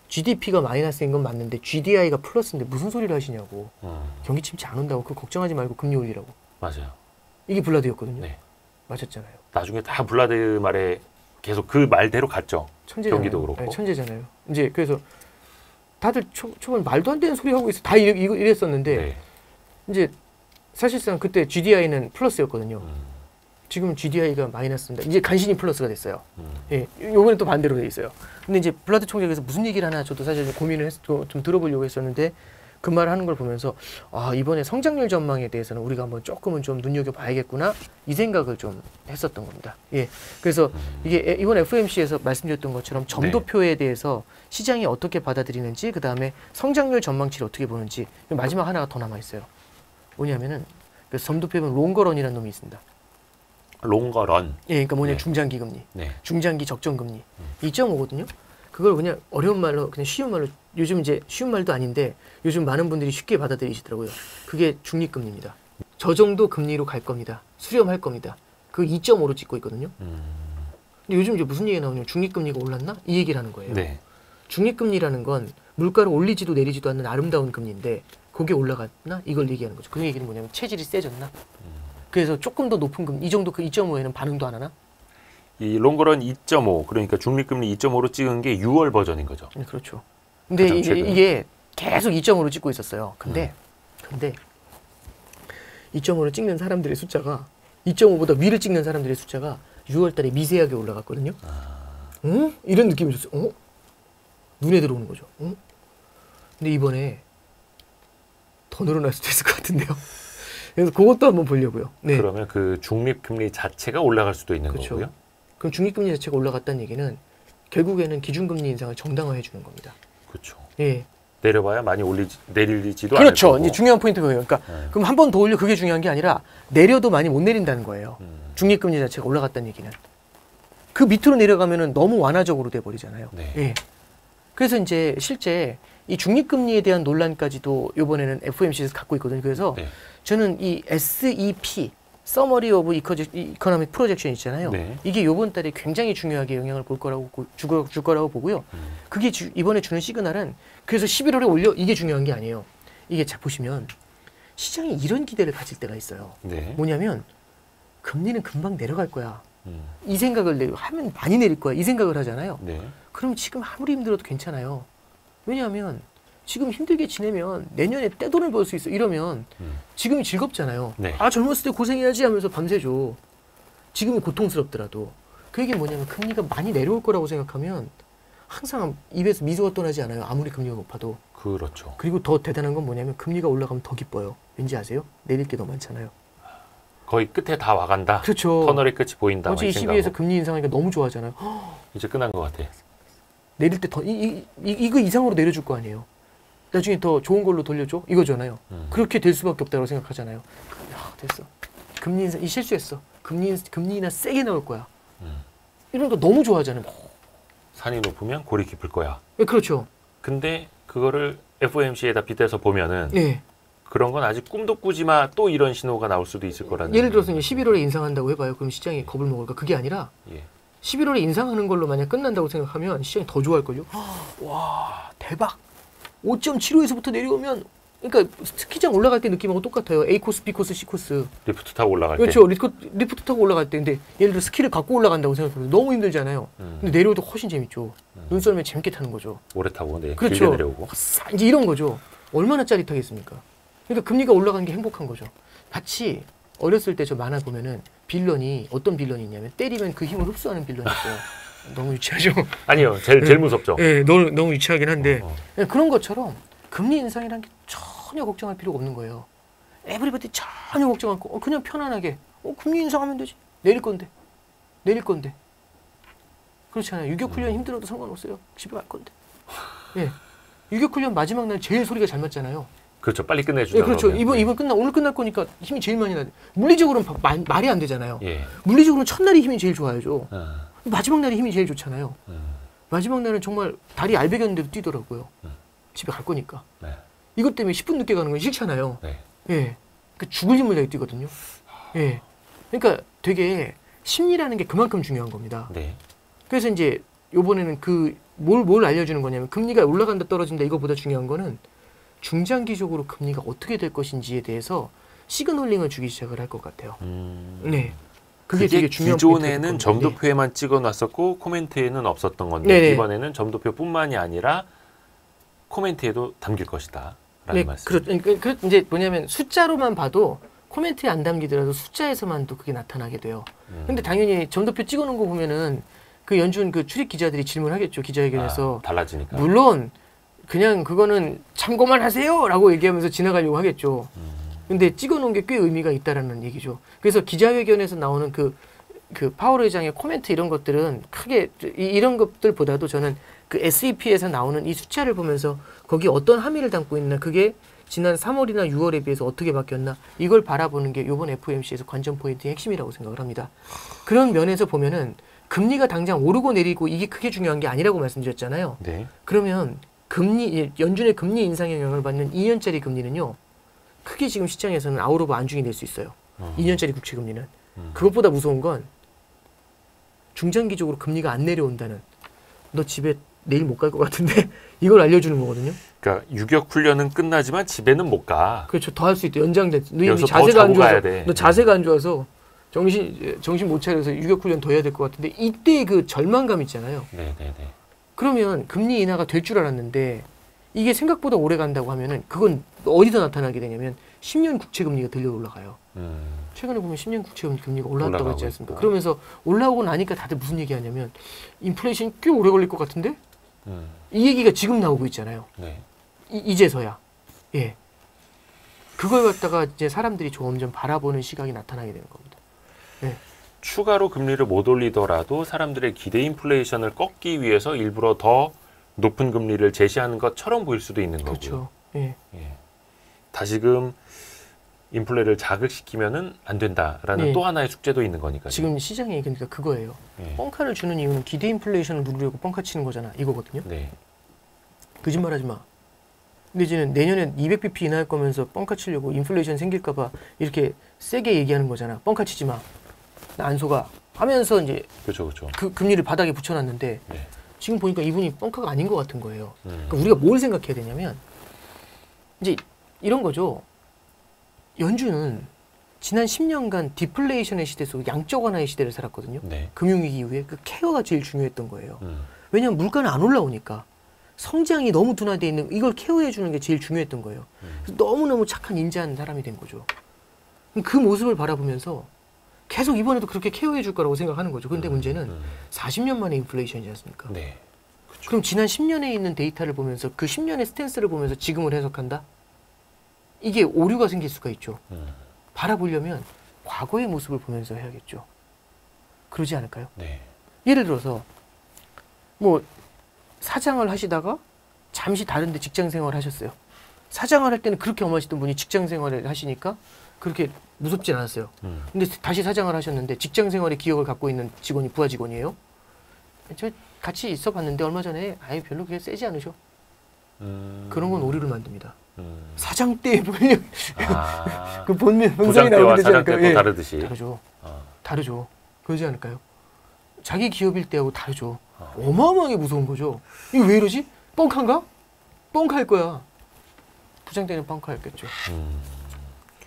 B: GDP가 마이너스인 건 맞는데 GDI가 플러스인데 무슨 소리를 하시냐고 경기 침체 안 온다고 그거 걱정하지 말고 금리 올리라고
A: 맞아요.
B: 이게 블라드였거든요.
A: 네.
B: 맞았잖아요.
A: 나중에 다 블라드 말에 계속 그 말대로 갔죠.
B: 천재잖아요.
A: 경기도 그렇고.
B: 네, 천재잖아요. 이제 그래서 다들 초반 말도 안 되는 소리 하고 있어. 다 이랬었는데
A: 네.
B: 이제 사실상 그때 GDI는 플러스였거든요. 지금 GDI가 마이너스입니다. 이제 간신히 플러스가 됐어요. 예, 요번엔 또 반대로 돼 있어요. 근데 이제 블라드 총재께서 무슨 얘기를 하나 저도 사실 고민을 좀 들어보려고 했었는데 그 말 하는 걸 보면서 아 이번에 성장률 전망에 대해서는 우리가 한번 조금은 좀 눈여겨봐야겠구나 이 생각을 좀 했었던 겁니다. 예, 그래서 이게 이번 FOMC에서 말씀드렸던 것처럼 점도표에 대해서 시장이 어떻게 받아들이는지 그 다음에 성장률 전망치를 어떻게 보는지 마지막 하나가 더 남아 있어요. 뭐냐면은 그 점도표에 보면 롱거런이라는 놈이 있습니다.
A: 롱거런.
B: 예, 그러니까 뭐냐
A: 네.
B: 중장기 금리,
A: 네.
B: 중장기 적정 금리 2.5거든요. 그걸 그냥 어려운 말로 그냥 쉬운 말로 요즘 이제 쉬운 말도 아닌데 요즘 많은 분들이 쉽게 받아들이시더라고요. 그게 중립금리입니다. 저 정도 금리로 갈 겁니다. 수렴할 겁니다. 그 2.5로 찍고 있거든요. 근데 요즘 이제 무슨 얘기가 나오냐면 중립금리가 올랐나? 이 얘기를 하는 거예요.
A: 네.
B: 중립금리라는 건 물가를 올리지도 내리지도 않는 아름다운 금리인데 그게 올라갔나? 이걸 얘기하는 거죠. 그 얘기는 뭐냐면 체질이 세졌나? 그래서 조금 더 높은 금리, 이 정도 그 2.5에는 반응도 안 하나?
A: 이 롱거런 2.5 그러니까 중립금리 2.5로 찍은 게 6월 버전인 거죠.
B: 네, 그렇죠. 근데
A: 가장 최근에.
B: 이게 계속 2.5로 찍고 있었어요. 근데 2.5로 찍는 사람들의 숫자가 2.5보다 위를 찍는 사람들의 숫자가 6월 달에 미세하게 올라갔거든요. 어? 이런 느낌이 줬어요. 어? 눈에 들어오는 거죠. 어? 근데 이번에 더 늘어날 수도 있을 것 같은데요. 그래서 그것도 한번 보려고요. 네.
A: 그러면 그 중립금리 자체가 올라갈 수도 있는
B: 그렇죠.
A: 거고요.
B: 그럼 중립금리 자체가 올라갔다는 얘기는 결국에는 기준금리 인상을 정당화해 주는 겁니다.
A: 그렇죠.
B: 예.
A: 내려봐야 많이 내리지도
B: 그렇죠.
A: 않을 거고.
B: 이제 중요한 포인트가 그거예요. 그러니까 그럼 한 번 더 올려 그게 중요한 게 아니라 내려도 많이 못 내린다는 거예요. 중립금리 자체가 올라갔다는 얘기는. 그 밑으로 내려가면은 너무 완화적으로 돼 버리잖아요.
A: 네.
B: 예. 그래서 이제 실제 이 중립금리에 대한 논란까지도 이번에는 FOMC에서 갖고 있거든요. 그래서
A: 네.
B: 저는 이 SEP Summary of Economic Projection 있잖아요.
A: 네.
B: 이게 이번 달에 굉장히 중요하게 영향을 줄 거라고 보고요. 그게 이번에 주는 시그널은 그래서 11월에 올려 이게 중요한 게 아니에요. 이게 자 보시면 시장이 이런 기대를 가질 때가 있어요.
A: 네.
B: 뭐냐면 금리는 금방 내려갈 거야. 이 생각을 하면 많이 내릴 거야. 이 생각을 하잖아요.
A: 네.
B: 그럼 지금 아무리 힘들어도 괜찮아요. 왜냐하면 지금 힘들게 지내면 내년에 떼돈을 벌 수 있어. 이러면 지금이 즐겁잖아요.
A: 네.
B: 아 젊었을 때 고생해야지 하면서 밤새죠. 지금이 고통스럽더라도. 그 얘기는 뭐냐면 금리가 많이 내려올 거라고 생각하면 항상 입에서 미소가 떠나지 않아요. 아무리 금리가 높아도.
A: 그렇죠.
B: 그리고 더 대단한 건 뭐냐면 금리가 올라가면 더 기뻐요. 왠지 아세요? 내릴 게 더 많잖아요.
A: 거의 끝에 다 와간다.
B: 그렇죠.
A: 터널의 끝이 보인다.
B: 어제 22에서 금리 인상하니까 너무 좋아하잖아요.
A: 이제 끝난 것 같아.
B: 내릴 때 더 이거 이상으로 내려줄 거 아니에요. 나중에 더 좋은 걸로 돌려줘 이거잖아요. 그렇게 될 수밖에 없다고 생각하잖아요. 야, 됐어. 금리 인상 이 실수했어. 금리 인하 세게 나올 거야. 이런 거 너무 좋아하잖아요.
A: 산이 높으면 골이 깊을 거야.
B: 네, 그렇죠.
A: 근데 그거를 FOMC에다 빗대서 보면은
B: 네.
A: 그런 건 아직 꿈도 꾸지 마. 또 이런 신호가 나올 수도 있을 거라는.
B: 예를 들어서 이제 11월에 인상한다고 해봐요. 그럼 시장이 겁을 먹을까? 그게 아니라
A: 예.
B: 11월에 인상하는 걸로 만약 끝난다고 생각하면 시장이 더 좋아할걸요. 와 대박. 5.75에서부터 내려오면 그러니까 스키장 올라갈 때 느낌하고 똑같아요. A 코스, B 코스, C 코스.
A: 리프트 타고 올라갈
B: 그렇죠.
A: 때.
B: 리프트 타고 올라갈 때. 근데 예를 들어 스키를 갖고 올라간다고 생각해보면 너무 힘들잖아요. 근데 내려올 때 훨씬 재밌죠. 눈썰매 재밌게 타는 거죠.
A: 오래 타고 길게
B: 그렇죠.
A: 내려오고.
B: 이제 이런 거죠. 얼마나 짜릿하겠습니까? 그러니까 금리가 올라가는 게 행복한 거죠. 마치 어렸을 때 저 만화 보면은 빌런이 어떤 빌런이 있냐면 때리면 그 힘을 흡수하는 빌런이 있어요. 너무 유치하죠?
A: 아니요. 제일 무섭죠.
B: 네, 너무 유치하긴 한데 그런 것처럼 금리 인상이라는 게 전혀 걱정할 필요가 없는 거예요. 에브리바디 전혀 걱정 않고 그냥 편안하게 금리 인상하면 되지. 내릴 건데. 그렇잖아요. 유격훈련 힘들어도 상관없어요. 집에 갈 건데. 예. 유격훈련 마지막 날 제일 소리가 잘 맞잖아요.
A: 그렇죠. 빨리 끝내주자.
B: 예, 그렇죠. 오늘 끝날 거니까 힘이 제일 많이 나요. 물리적으로는 말이 안 되잖아요.
A: 예.
B: 물리적으로는 첫날이 힘이 제일 좋아야죠.
A: 어.
B: 마지막 날이 힘이 제일 좋잖아요. 마지막 날은 정말 다리 알배겼는데도 뛰더라고요. 집에 갈 거니까.
A: 네.
B: 이것 때문에 10분 늦게 가는 건 싫잖아요.
A: 네.
B: 예. 그 죽을 힘을 내고 뛰거든요. 예. 그러니까 되게 심리라는 게 그만큼 중요한 겁니다.
A: 네.
B: 그래서 이제 요번에는 뭘 알려주는 거냐면 금리가 올라간다 떨어진다 이거보다 중요한 거는 중장기적으로 금리가 어떻게 될 것인지에 대해서 시그널링을 주기 시작을 할 것 같아요. 네. 그게 되게 중요한
A: 기존에는 점도표에만 찍어놨었고 코멘트에는 없었던 건데
B: 네네.
A: 이번에는 점도표뿐만이 아니라 코멘트에도 담길 것이다. 라는 말씀.
B: 그렇죠. 이제 뭐냐면 숫자로만 봐도 코멘트에 안 담기더라도 숫자에서만도 그게 나타나게 돼요. 근데 당연히 점도표 찍어놓은 거 보면은 그 연준 그 출입 기자들이 질문하겠죠. 기자회견에서.
A: 달라지니까.
B: 물론 그냥 그거는 참고만 하세요라고 얘기하면서 지나가려고 하겠죠. 근데 찍어놓은 게 꽤 의미가 있다라는 얘기죠. 그래서 기자회견에서 나오는 그 파월 의장의 코멘트 이런 것들은 크게 이런 것들보다도 저는 그 SEP에서 나오는 이 숫자를 보면서 거기 어떤 함의를 담고 있나 그게 지난 3월이나 6월에 비해서 어떻게 바뀌었나 이걸 바라보는 게 이번 FOMC에서 관전 포인트의 핵심이라고 생각을 합니다. 그런 면에서 보면은 금리가 당장 오르고 내리고 이게 크게 중요한 게 아니라고 말씀드렸잖아요.
A: 네.
B: 그러면 연준의 금리 인상 영향을 받는 2년짜리 금리는요. 크게 지금 시장에서는 아웃 오브 안중이 될 수 있어요. 2년짜리 국채 금리는. 그것보다 무서운 건 중장기적으로 금리가 안 내려온다는 너 집에 내일 못 갈 것 같은데 이걸 알려주는 거거든요.
A: 그러니까 유격 훈련은 끝나지만 집에는 못 가.
B: 그렇죠. 더 할 수 있대. 연장돼. 너
A: 여기서
B: 자세가 안 좋아서
A: 돼.
B: 너 자세가 안 좋아서 정신 못 차려서 유격 훈련 더 해야 될 것 같은데 이때 그 절망감 있잖아요.
A: 네네네.
B: 그러면 금리 인하가 될 줄 알았는데 이게 생각보다 오래 간다고 하면은 그건 어디서 나타나게 되냐면 10년 국채 금리가 들려 올라가요. 최근에 보면 10년 국채 금리가 올라왔다고 했지 않습니까?
A: 있고.
B: 그러면서 올라오고 나니까 다들 무슨 얘기하냐면 인플레이션이 꽤 오래 걸릴 것 같은데 이 얘기가 지금 나오고 있잖아요.
A: 네.
B: 이제서야. 예. 그걸 갖다가 이제 사람들이 점점 바라보는 시각이 나타나게 되는 겁니다. 네.
A: 추가로 금리를 못 올리더라도 사람들의 기대 인플레이션을 꺾기 위해서 일부러 더 높은 금리를 제시하는 것처럼 보일 수도 있는 거고요.
B: 그렇죠. 예.
A: 예. 다시금 인플레를 자극시키면은 안 된다라는
B: 예.
A: 또 하나의 숙제도 있는 거니까요.
B: 지금 시장이 그러니까 그거예요.
A: 예.
B: 뻥카를 주는 이유는 기대 인플레이션을 누르려고 뻥카 치는 거잖아. 이거거든요.
A: 네.
B: 거짓말하지 마. 근데 이제는 내년에 200bp 인하할 거면서 뻥카 치려고 인플레이션 생길까 봐 이렇게 세게 얘기하는 거잖아. 뻥카 치지 마. 나 안 속아. 하면서 이제
A: 그렇죠.
B: 그 금리를 바닥에 붙여놨는데
A: 네.
B: 지금 보니까 이분이 뻥카가 아닌 것 같은 거예요. 그러니까 우리가 뭘 생각해야 되냐면 이제 이런 거죠. 연준은 지난 10년간 디플레이션의 시대 속에 양적 완화의 시대를 살았거든요.
A: 네.
B: 금융위기 이후에 그 케어가 제일 중요했던 거예요. 왜냐하면 물가는 안 올라오니까 성장이 너무 둔화되어 있는 이걸 케어해 주는 게 제일 중요했던 거예요. 그래서 너무너무 착한 인자한 사람이 된 거죠. 그 모습을 바라보면서 계속 이번에도 그렇게 케어해 줄 거라고 생각하는 거죠. 근데 문제는 40년 만에 인플레이션이지 않습니까?
A: 네. 그렇죠.
B: 그럼 지난 10년에 있는 데이터를 보면서 그 10년의 스탠스를 보면서 지금을 해석한다? 이게 오류가 생길 수가 있죠. 바라보려면 과거의 모습을 보면서 해야겠죠. 그러지 않을까요?
A: 네.
B: 예를 들어서 뭐 사장을 하시다가 잠시 다른 데 직장 생활을 하셨어요. 사장을 할 때는 그렇게 엄하시던 분이 직장 생활을 하시니까 그렇게 무섭진 않았어요. 근데 다시 사장을 하셨는데 직장 생활의 기억을 갖고 있는 직원이 부하 직원이에요. 저 같이 있어 봤는데 얼마 전에 아예 별로 그렇게 세지 않으셔. 그런 건 오류를 만듭니다. 사장 때의 본명, 그 본명이
A: 부장 때와
B: 나오게 되지
A: 사장 때
B: 않을까요?
A: 또 다르듯이.
B: 다르죠. 다르죠. 그러지 않을까요? 자기 기업일 때하고 다르죠. 어마어마하게 무서운 거죠. 이거 왜 이러지? 뻥카인가? 뻥카일 거야. 부장 때는 뻥카였겠죠.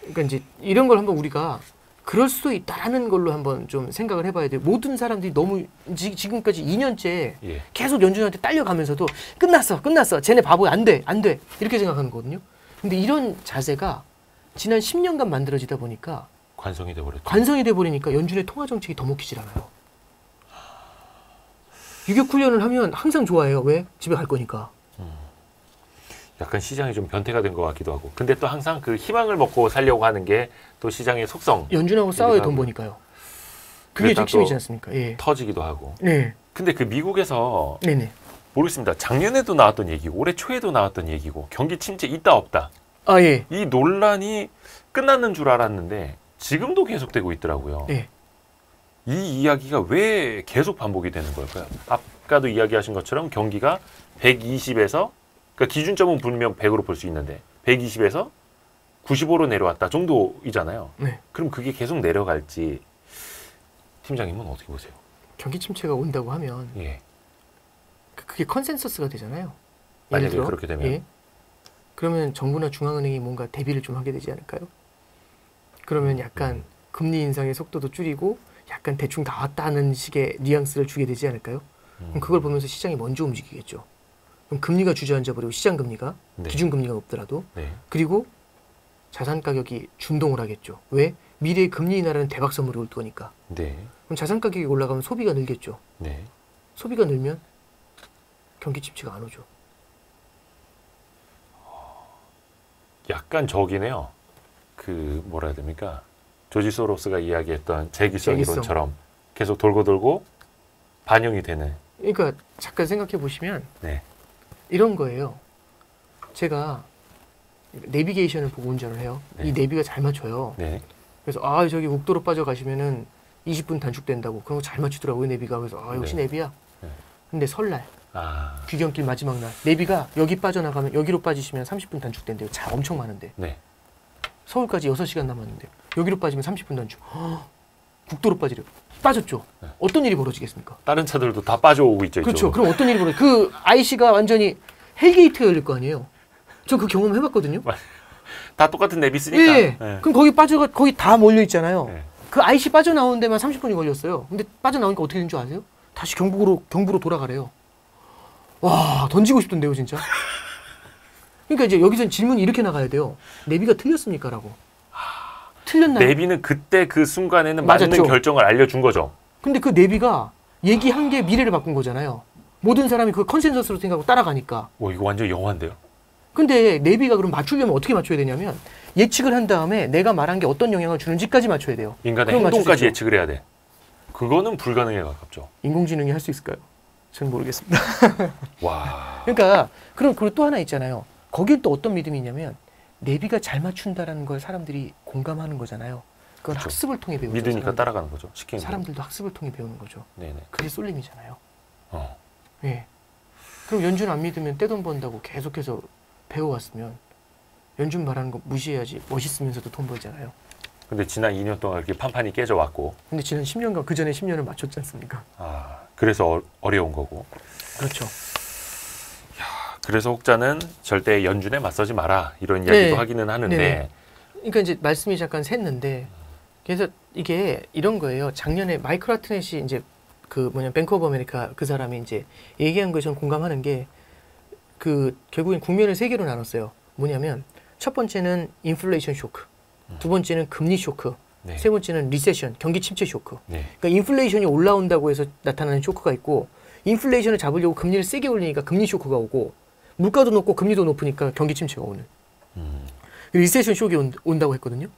B: 그러니까 이제 이런 걸 한번 우리가 그럴 수도 있다는 걸로 한번 좀 생각을 해봐야 돼요. 모든 사람들이 너무 지금까지 2년째
A: 예.
B: 계속 연준한테 딸려가면서도 끝났어. 쟤네 바보야. 안 돼. 이렇게 생각하는 거거든요. 근데 이런 자세가 지난 10년간 만들어지다 보니까
A: 관성이
B: 돼버리니까 연준의 통화 정책이 더 먹히질 않아요. 유격 훈련을 하면 항상 좋아해요. 왜? 집에 갈 거니까.
A: 약간 시장이 좀 변태가 된 것 같기도 하고. 근데 또 항상 그 희망을 먹고 살려고 하는 게 또 시장의 속성.
B: 연준하고 싸워야 돈 버니까요. 그게 핵심이지 않습니까? 예.
A: 터지기도 하고.
B: 네.
A: 근데 그 미국에서
B: 네네.
A: 모르겠습니다. 작년에도 나왔던 얘기고 올해 초에도 나왔던 얘기고 경기 침체 있다 없다.
B: 아 예.
A: 이 논란이 끝났는 줄 알았는데 지금도 계속되고 있더라고요.
B: 예.
A: 이 이야기가 왜 계속 반복이 되는 걸까요? 아까도 이야기하신 것처럼 경기가 120에서 그러니까 기준점은 분명 100으로 볼 수 있는데 120에서 95로 내려왔다 정도이잖아요.
B: 네.
A: 그럼 그게 계속 내려갈지 팀장님은 어떻게 보세요?
B: 경기 침체가 온다고 하면
A: 예.
B: 그게 컨센서스가 되잖아요.
A: 만약에 그렇게 되면.
B: 예. 그러면 정부나 중앙은행이 뭔가 대비를 좀 하게 되지 않을까요? 그러면 약간 금리 인상의 속도도 줄이고 약간 대충 나왔다는 식의 뉘앙스를 주게 되지 않을까요? 그럼 그걸 보면서 시장이 먼저 움직이겠죠. 그럼 금리가 주저앉아 버리고 시장 금리가
A: 네.
B: 기준 금리가 높더라도
A: 네.
B: 그리고 자산 가격이 준동을 하겠죠. 왜? 미래의 금리 인하라는 대박 선물이 올 거니까.
A: 네.
B: 그럼 자산 가격이 올라가면 소비가 늘겠죠.
A: 네.
B: 소비가 늘면 경기 침체가 안 오죠.
A: 약간 저기네요. 그 뭐라 해야 됩니까? 조지 소로스가 이야기했던 재기성 이론처럼 계속 돌고 반영이 되는.
B: 그러니까 잠깐 생각해 보시면
A: 네.
B: 이런 거예요. 제가 내비게이션을 보고 운전을 해요.
A: 네.
B: 이 내비가 잘 맞춰요.
A: 네.
B: 그래서 저기 국도로 빠져가시면은 20분 단축된다고 그런 거 잘 맞추더라고요. 내비가. 그래서 역시
A: 네.
B: 내비야.
A: 네.
B: 근데 설날 귀경길 마지막 날 내비가 여기 빠져나가면 여기로 빠지시면 30분 단축된대요. 차 엄청 많은데.
A: 네.
B: 서울까지 6시간 남았는데 여기로 빠지면 30분 단축. 국도로 빠지래요. 빠졌죠.
A: 네.
B: 어떤 일이 벌어지겠습니까?
A: 다른 차들도 다 빠져오고 있죠.
B: 그렇죠.
A: 이쪽으로.
B: 그럼 어떤 일이 벌어져? 그 IC가 완전히 헬게이트가 열릴 거 아니에요. 저 그 경험 해봤거든요.
A: 다 똑같은 내비 쓰니까.
B: 예.
A: 네.
B: 그럼 거기 다 몰려 있잖아요.
A: 네.
B: 그 IC 빠져나오는 데만 30분이 걸렸어요. 근데 빠져나오니까 어떻게 된 줄 아세요? 다시 경부로 돌아가래요. 와, 던지고 싶던데요, 진짜. 그러니까 이제 여기서 질문이 이렇게 나가야 돼요. 내비가 틀렸습니까? 라고. 틀렸나요?
A: 내비는 그때 그 순간에는
B: 맞았죠.
A: 맞는 결정을 알려준 거죠.
B: 근데 그 내비가 얘기한 게 미래를 바꾼 거잖아요. 모든 사람이 그 컨센서스로 생각하고 따라가니까.
A: 오, 이거 완전 영화인데요.
B: 근데 내비가 그럼 맞추려면 어떻게 맞춰야 되냐면 예측을 한 다음에 내가 말한 게 어떤 영향을 주는지까지 맞춰야 돼요.
A: 인간의
B: 그럼 맞출 수
A: 행동까지
B: 있죠.
A: 예측을 해야 돼. 그거는 불가능에 가깝죠.
B: 인공지능이 할 수 있을까요? 저는 모르겠습니다.
A: 와.
B: 그러니까 그리고 또 하나 있잖아요. 거긴 또 어떤 믿음이 있냐면 내비가 잘 맞춘다라는 걸 사람들이 공감하는 거잖아요. 그건
A: 그렇죠.
B: 학습을 통해 배우죠.
A: 믿으니까
B: 사람들.
A: 따라가는 거죠. 시키는
B: 사람들도 학습을 통해 배우는 거죠.
A: 네네.
B: 그게 쏠림이잖아요.
A: 어.
B: 예. 그럼 연준 안 믿으면 떼돈 번다고 계속해서 배워왔으면 연준 말하는 거 무시해야지. 멋있으면서도 돈 벌잖아요.
A: 근데 지난 2년 동안 이렇게 판판이 깨져왔고,
B: 근데 지난 10년간 그 전에 10년을 맞췄지 않습니까?
A: 아, 그래서 어려운 거고.
B: 그렇죠.
A: 그래서 혹자는 절대 연준에 맞서지 마라 이런 이야기도
B: 네.
A: 하기는 하는데,
B: 네네. 그러니까 이제 말씀이 잠깐 샜는데, 그래서 이게 이런 거예요. 작년에 마이클 하트넷이 이제 그 뱅크 오브 아메리카 그 사람이 이제 얘기한 거에 전 공감하는 게 그 결국엔 국면을 세 개로 나눴어요. 뭐냐면 첫 번째는 인플레이션 쇼크, 두 번째는 금리 쇼크,
A: 네.
B: 세 번째는 리세션, 경기 침체 쇼크.
A: 네.
B: 그러니까 인플레이션이 올라온다고 해서 나타나는 쇼크가 있고, 인플레이션을 잡으려고 금리를 세게 올리니까 금리 쇼크가 오고, 물가도 높고 금리도 높으니까 경기 침체가 오는 리세션 쇼크가 온다고 했거든요.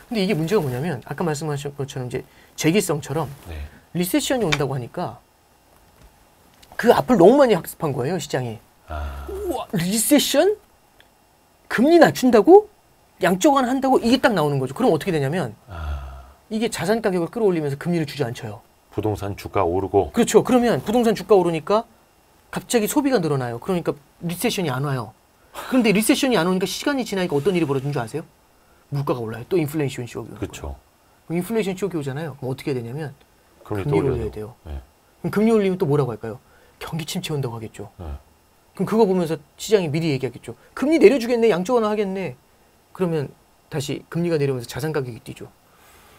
B: 근데 이게 문제가 뭐냐면 아까 말씀하신 것처럼 이제 재기성처럼
A: 네.
B: 리세션이 온다고 하니까 그 앞을 너무 많이 학습한 거예요, 시장이.
A: 아,
B: 우와, 리세션? 금리 낮춘다고? 양적 완화한다고? 이게 딱 나오는 거죠. 그럼 어떻게 되냐면 이게 자산 가격을 끌어올리면서 금리를 주저앉혀요.
A: 부동산 주가 오르고,
B: 그렇죠. 그러면 부동산 주가 오르니까 갑자기 소비가 늘어나요. 그러니까 리세션이 안 와요. 그런데 리세션이 안 오니까 시간이 지나니까 어떤 일이 벌어진 줄 아세요? 물가가 올라요. 또 인플레이션 쇼크가 오는
A: 그렇죠.
B: 거예요. 그럼 인플레이션 쇼크 오잖아요. 그럼 어떻게 해야 되냐면
A: 금리 또
B: 금리를
A: 올려야
B: 올려야
A: 돼요.
B: 돼요.
A: 네.
B: 그럼 금리 올리면 또 뭐라고 할까요? 경기 침체 온다고 하겠죠.
A: 네.
B: 그럼 그거 보면서 시장이 미리 얘기하겠죠. 금리 내려주겠네, 양적 완화 하겠네. 그러면 다시 금리가 내려오면서 자산 가격이 뛰죠.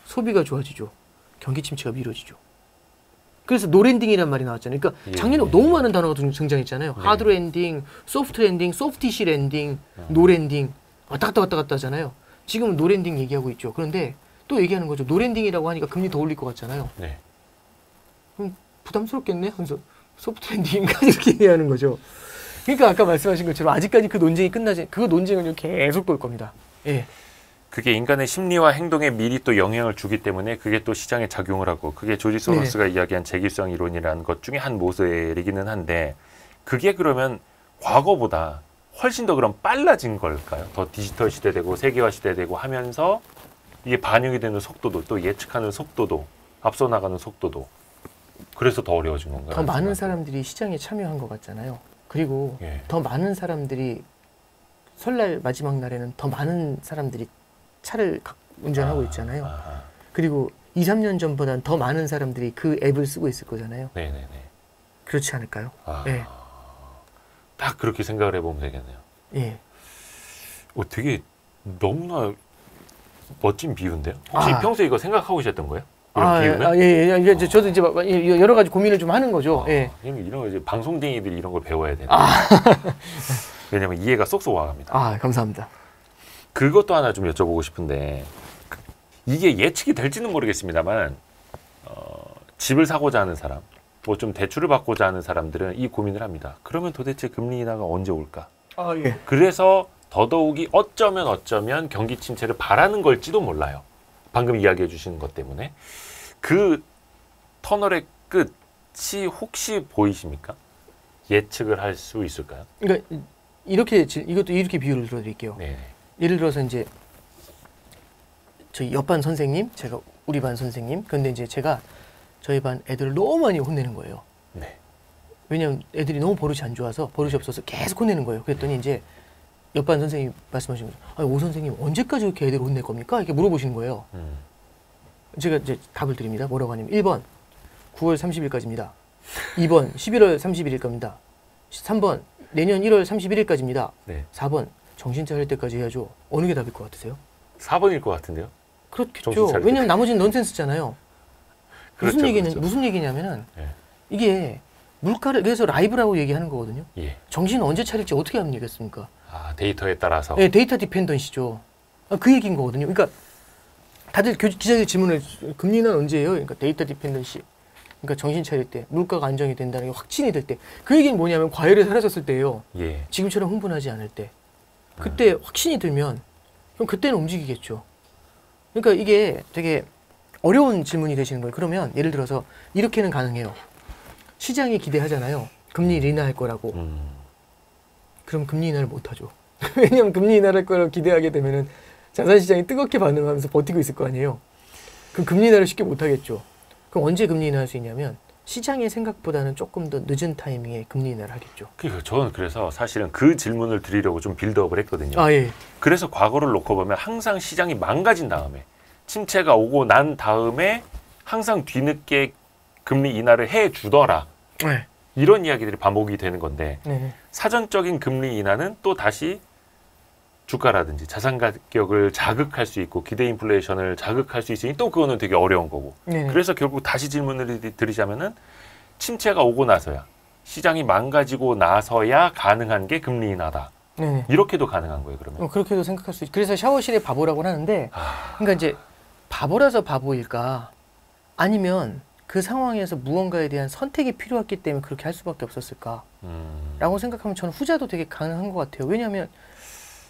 B: 소비가 좋아지죠. 경기 침체가 미뤄지죠. 그래서 노랜딩이라는 말이 나왔잖아요. 그러니까
A: 예,
B: 작년에
A: 예.
B: 너무 많은 단어가 등장했잖아요.
A: 네.
B: 하드 랜딩, 소프트 랜딩, 소프티시 랜딩, 노랜딩 왔다 갔다 하잖아요. 지금은 노랜딩 얘기하고 있죠. 그런데 또 얘기하는 거죠. 노랜딩이라고 하니까 금리 더 올릴 것 같잖아요.
A: 네.
B: 그럼 부담스럽겠네 하면서 소프트 랜딩인가 이렇게 얘기하는 거죠. 그러니까 아까 말씀하신 것처럼 아직까지 그 논쟁이 끝나지, 그 논쟁은 계속 볼 겁니다. 예.
A: 그게 인간의 심리와 행동에 미리 또 영향을 주기 때문에 그게 또 시장에 작용을 하고, 그게 조지 소로스가 이야기한 재기성 이론이라는 것 중에 한 모델이기는 한데, 그게 그러면 과거보다 훨씬 더 그럼 빨라진 걸까요? 더 디지털 시대되고 세계화 시대되고 하면서 이게 반영이 되는 속도도, 또 예측하는 속도도, 앞서 나가는 속도도, 그래서 더 어려워진 건가요?
B: 더 많은 사람들이 시장에 참여한 것 같잖아요. 그리고
A: 예.
B: 더 많은 사람들이 설날 마지막 날에는 더 많은 사람들이 차를 운전하고 있잖아요. 그리고 2, 3년 전보다는 더 많은 사람들이 그 앱을 쓰고 있을 거잖아요.
A: 네네네.
B: 그렇지 않을까요?
A: 아,
B: 예.
A: 딱 그렇게 생각을 해보면 되겠네요.
B: 예.
A: 되게 너무나 멋진 비유인데요. 혹시
B: 아.
A: 평소에 이거 생각하고 계셨던 거예요? 이런 비유는?
B: 예. 이제 저도 이제 여러 가지 고민을 좀 하는 거죠. 예.
A: 이런 거 이제 방송쟁이들이 이런 걸 배워야 되는. 왜냐면 이해가 쏙쏙 와갑니다.
B: 아, 감사합니다.
A: 그것도 하나 좀 여쭤보고 싶은데, 이게 예측이 될지는 모르겠습니다만, 집을 사고자 하는 사람, 뭐 좀 대출을 받고자 하는 사람들은 이 고민을 합니다. 그러면 도대체 금리 인하가 언제 올까?
B: 아, 예.
A: 그래서 더더욱이 어쩌면 경기 침체를 바라는 걸지도 몰라요. 방금 이야기해 주시는 것 때문에. 그 터널의 끝이 혹시 보이십니까? 예측을 할 수 있을까요?
B: 그러니까 이것도 이렇게 비유를 들어드릴게요.
A: 네.
B: 예를 들어서 이제 저희 옆반 선생님, 제가 우리 반 선생님, 근데 이제 제가 저희 반 애들을 너무 많이 혼내는 거예요.
A: 네.
B: 왜냐면 애들이 너무 버릇이 안 좋아서 버릇이 없어서 계속 혼내는 거예요. 그랬더니 이제 옆반 선생님 말씀하시는 거죠. 아니, 오 선생님 언제까지 그렇게 애들을 혼낼 겁니까? 이렇게 물어보시는 거예요. 제가 이제 답을 드립니다. 뭐라고 하냐면 1번 9월 30일까지입니다. 2번 11월 31일 겁니다. 3번 내년 1월 31일까지입니다.
A: 네.
B: 4번 정신 차릴 때까지 해야죠. 어느 게 답일 것 같으세요?
A: 4번일 것 같은데요?
B: 그렇겠죠.
A: 정신 차릴
B: 왜냐면 나머지는 넌센스잖아요.
A: 그렇죠, 그렇죠.
B: 무슨 얘기냐면은
A: 네.
B: 이게 물가를 그래서 라이브라고 얘기하는 거거든요.
A: 예.
B: 정신을 언제 차릴지 어떻게 하면 되겠습니까?
A: 아, 데이터에 따라서.
B: 네, 데이터 디펜던시죠. 그 얘기인 거거든요. 그러니까 다들 기자들 질문을 금리는 언제예요? 그러니까 데이터 디펜던시. 그러니까 정신 차릴 때 물가가 안정이 된다는 게 확신이 될 때. 그 얘기는 뭐냐면 과열이 사라졌을 때예요.
A: 예.
B: 지금처럼 흥분하지 않을 때. 그때 확신이 들면 그럼 그때는 움직이겠죠. 그러니까 이게 되게 어려운 질문이 되시는 거예요. 그러면 예를 들어서 이렇게는 가능해요. 시장이 기대하잖아요. 금리 인하할 거라고. 그럼 금리 인하를 못 하죠. 왜냐하면 금리 인하할 거라고 기대하게 되면은 자산시장이 뜨겁게 반응하면서 버티고 있을 거 아니에요. 그럼 금리 인하를 쉽게 못 하겠죠. 그럼 언제 금리 인하할 수 있냐면 시장의 생각보다는 조금 더 늦은 타이밍에 금리 인하를 하겠죠.
A: 그러니까 저는 그래서 사실은 그 질문을 드리려고 좀 빌드업을 했거든요.
B: 아 예.
A: 그래서 과거를 놓고 보면 항상 시장이 망가진 다음에 침체가 오고 난 다음에 항상 뒤늦게 금리 인하를 해주더라.
B: 네.
A: 이런 이야기들이 반복이 되는 건데
B: 네네.
A: 사전적인 금리 인하는 또 다시 주가라든지 자산 가격을 자극할 수 있고 기대 인플레이션을 자극할 수 있으니 또 그거는 되게 어려운 거고.
B: 네네.
A: 그래서 결국 다시 질문을 드리자면은 침체가 오고 나서야 시장이 망가지고 나서야 가능한 게 금리 인하다.
B: 네네.
A: 이렇게도 가능한 거예요, 그러면.
B: 그렇게도 생각할 수 있죠. 그래서 샤워실의 바보라고 하는데, 그러니까 이제 바보라서 바보일까? 아니면 그 상황에서 무언가에 대한 선택이 필요했기 때문에 그렇게 할 수밖에 없었을까? 라고 생각하면 저는 후자도 되게 가능한 것 같아요. 왜냐하면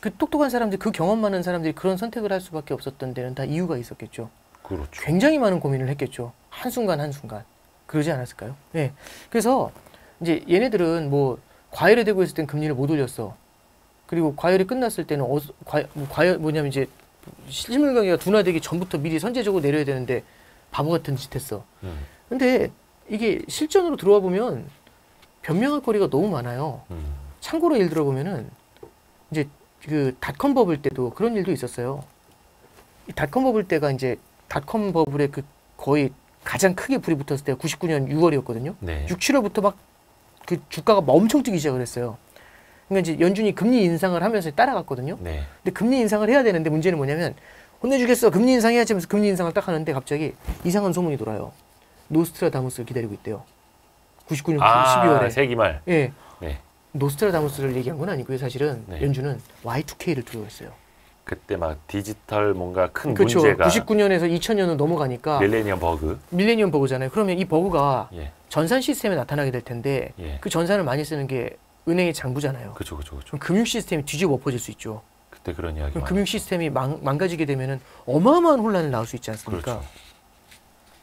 B: 그 똑똑한 사람들, 그 경험 많은 사람들이 그런 선택을 할 수밖에 없었던 데는 다 이유가 있었겠죠.
A: 그렇죠.
B: 굉장히 많은 고민을 했겠죠. 한순간 한순간. 그러지 않았을까요? 네. 그래서 이제 얘네들은 뭐 과열이 되고 있을 땐 금리를 못 올렸어. 그리고 과열이 끝났을 때는 과열 뭐냐면 이제 실물 관계가 둔화되기 전부터 미리 선제적으로 내려야 되는데 바보 같은 짓 했어. 근데 이게 실전으로 들어와 보면 변명할 거리가 너무 많아요. 참고로 예를 들어 보면은 이제 그 닷컴 버블 때도 그런 일도 있었어요. 이 닷컴 버블 때가 이제 닷컴 버블의 그 거의 가장 크게 불이 붙었을 때가 99년 6월이었거든요.
A: 네.
B: 6, 7월부터 막 그 주가가 막 엄청 뛰기 시작을 했어요. 그러니까 이제 연준이 금리 인상을 하면서 따라갔거든요.
A: 네.
B: 근데 금리 인상을 해야 되는데 문제는 뭐냐면 혼내주겠어. 금리 인상해야지 하면서 금리 인상을 딱 하는데 갑자기 이상한 소문이 돌아요. 노스트라다무스를 기다리고 있대요. 99년 12월에.
A: 세기말.
B: 예.
A: 네.
B: 노스트라다무스를 얘기한 건 아니고요. 사실은
A: 네.
B: 연준은 Y2K를 두려워했어요.
A: 그때 막 디지털 뭔가 큰
B: 그렇죠.
A: 문제가
B: 99년에서 2000년은 넘어가니까
A: 밀레니엄 버그.
B: 밀레니엄 버그잖아요. 그러면 이 버그가
A: 예.
B: 전산 시스템에 나타나게 될 텐데
A: 예.
B: 그 전산을 많이 쓰는 게 은행의 장부잖아요.
A: 그렇죠, 그렇죠, 그렇죠.
B: 그럼 금융 시스템이 뒤집어 엎어질 수 있죠.
A: 그때 그런 이야기.
B: 그럼 금융 시스템이 망가지게 되면은 어마어마한 혼란을 낳을 수 있지 않습니까?
A: 그렇죠.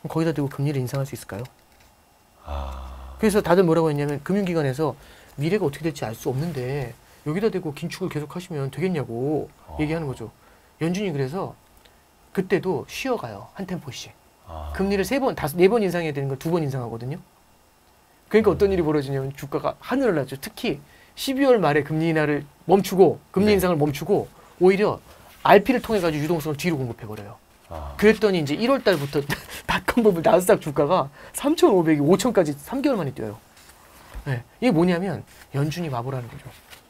B: 그럼 거기다 대고 금리를 인상할 수 있을까요?
A: 아,
B: 그래서 다들 뭐라고 했냐면 금융기관에서 미래가 어떻게 될지 알 수 없는데 여기다 대고 긴축을 계속 하시면 되겠냐고 얘기하는 거죠. 연준이 그래서 그때도 쉬어가요. 한 템포씩. 금리를 3번, 4번 인상해야 되는 걸 2번 인상하거든요. 그러니까 어떤 일이 벌어지냐면 주가가 하늘을 날죠. 특히 12월 말에 금리 인하를 멈추고 금리
A: 네.
B: 인상을 멈추고 오히려 RP를 통해 가지고 유동성을 뒤로 공급해 버려요. 그랬더니 이제 1월 달부터 닷컴 버블 나스닥 주가가 3,500이 5,000까지 3개월 만에 뛰어요. 네. 이게 뭐냐면 연준이 바보라는 거죠.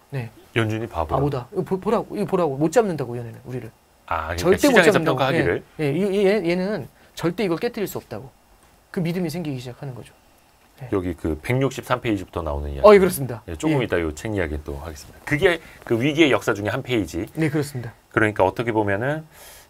B: 네.
A: 연준이
B: 바보다. 이거 보라고 못 잡는다고 얘네는 우리를.
A: 그러니까
B: 절대 못
A: 시장에서
B: 잡는다고.
A: 평가하기를.
B: 얘는 절대 이걸 깨뜨릴 수 없다고. 그 믿음이 생기기 시작하는 거죠.
A: 여기 그 163페이지부터 나오는 이야기.
B: 예, 그렇습니다.
A: 예, 조금 이따 이 책 이야기 또 하겠습니다. 그게 그 위기의 역사 중에 한 페이지.
B: 네, 그렇습니다.
A: 그러니까 어떻게 보면은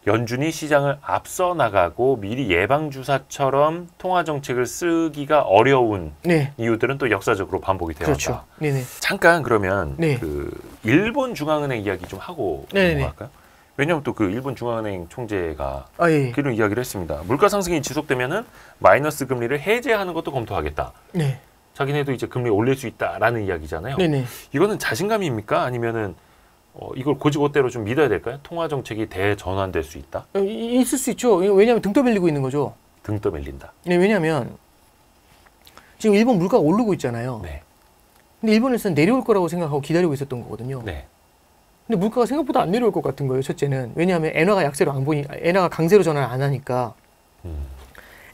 A: 연준이 시장을 앞서 나가고 미리 예방 주사처럼 통화 정책을 쓰기가 어려운
B: 네,
A: 이유들은 또 역사적으로 반복이 되었다.
B: 그렇죠. 네네.
A: 잠깐 그러면
B: 네.
A: 그 일본 중앙은행 이야기 좀 하고
B: 네네네.
A: 넘어갈까요? 왜냐하면 또 그 일본 중앙은행 총재가
B: 아 예.
A: 그런 이야기를 했습니다. 물가 상승이 지속되면은 마이너스 금리를 해제하는 것도 검토하겠다.
B: 네,
A: 자기네도 이제 금리 올릴 수 있다라는 이야기잖아요.
B: 네네.
A: 이거는 자신감입니까? 아니면은 이걸 고지고대로 좀 믿어야 될까요? 통화 정책이 대전환될 수 있다.
B: 있을 수 있죠. 왜냐하면 등 떠밀리고 있는 거죠.
A: 등 떠밀린다.
B: 네, 왜냐하면 지금 일본 물가가 오르고 있잖아요.
A: 네.
B: 근데 일본에서는 내려올 거라고 생각하고 기다리고 있었던 거거든요.
A: 네.
B: 근데 물가가 생각보다 안 내려올 것 같은 거예요. 첫째는 왜냐하면 엔화가 약세로 안 보니, 엔화가 강세로 전환을 안 하니까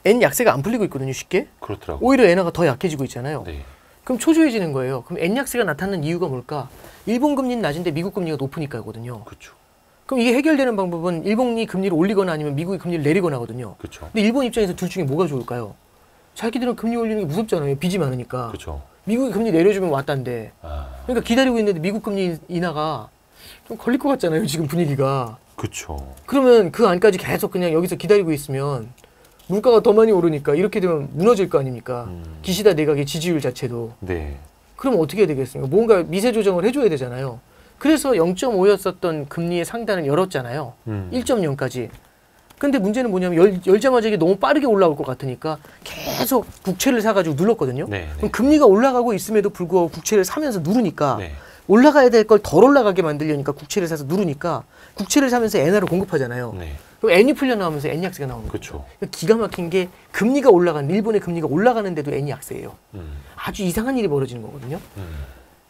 B: 엔 약세가 안 풀리고 있거든요. 쉽게.
A: 그렇더라고요.
B: 오히려 엔화가 더 약해지고 있잖아요.
A: 네.
B: 그럼 초조해지는 거예요. 그럼 엔 약세가 나타나는 이유가 뭘까? 일본 금리는 낮은데 미국 금리가 높으니까거든요.
A: 그렇죠.
B: 그럼 이게 해결되는 방법은 일본이 금리를 올리거나 아니면 미국이 금리를 내리거나거든요.
A: 그렇죠.
B: 근데 일본 입장에서 둘 중에 뭐가 좋을까요? 자기들은 금리 올리는 게 무섭잖아요. 빚이 많으니까.
A: 그렇죠.
B: 미국이 금리 내려주면 왔단데.
A: 아,
B: 그러니까 기다리고 있는데 미국 금리 인하가 좀 걸릴 것 같잖아요. 지금 분위기가.
A: 그렇죠.
B: 그러면 그 안까지 계속 그냥 여기서 기다리고 있으면 물가가 더 많이 오르니까 이렇게 되면 무너질 거 아닙니까? 기시다 내각의 지지율 자체도.
A: 네.
B: 그러면 어떻게 해야 되겠습니까? 뭔가 미세 조정을 해줘야 되잖아요. 그래서 0.5였었던 금리의 상단을 열었잖아요. 1.0까지. 근데 문제는 뭐냐면 열자마자 이게 너무 빠르게 올라올 것 같으니까 계속 국채를 사가지고 눌렀거든요.
A: 네, 네.
B: 그럼 금리가 올라가고 있음에도 불구하고 국채를 사면서 누르니까
A: 네.
B: 올라가야 될 걸 덜 올라가게 만들려니까 국채를 사서 누르니까 국채를 사면서 엔화를 공급하잖아요.
A: 네.
B: 그럼 엔이 풀려 나오면서 엔 약세가 나오는 거죠.
A: 그렇죠.
B: 그러니까 기가 막힌 게 금리가 올라간 일본의 금리가 올라가는데도 엔이 약세예요. 아주 이상한 일이 벌어지는 거거든요.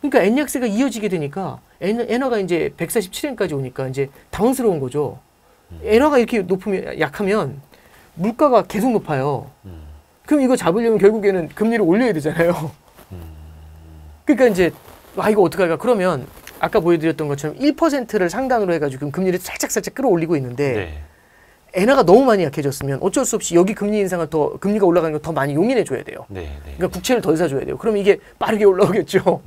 B: 그러니까 엔 약세가 이어지게 되니까 엔화가 이제 147엔까지 오니까 이제 당황스러운 거죠. 엔화가 이렇게 높으면 약하면 물가가 계속 높아요. 그럼 이거 잡으려면 결국에는 금리를 올려야 되잖아요. 그러니까 이제 이거 어떡할까? 그러면 아까 보여드렸던 것처럼 1%를 상단으로 해가지고 금리를 살짝 끌어올리고 있는데
A: 네.
B: 엔화가 너무 많이 약해졌으면 어쩔 수 없이 여기 금리 인상을 금리가 올라가는 걸 더 많이 용인해 줘야 돼요.
A: 네. 네.
B: 그러니까 국채를 덜 사줘야 돼요. 그럼 이게 빠르게 올라오겠죠.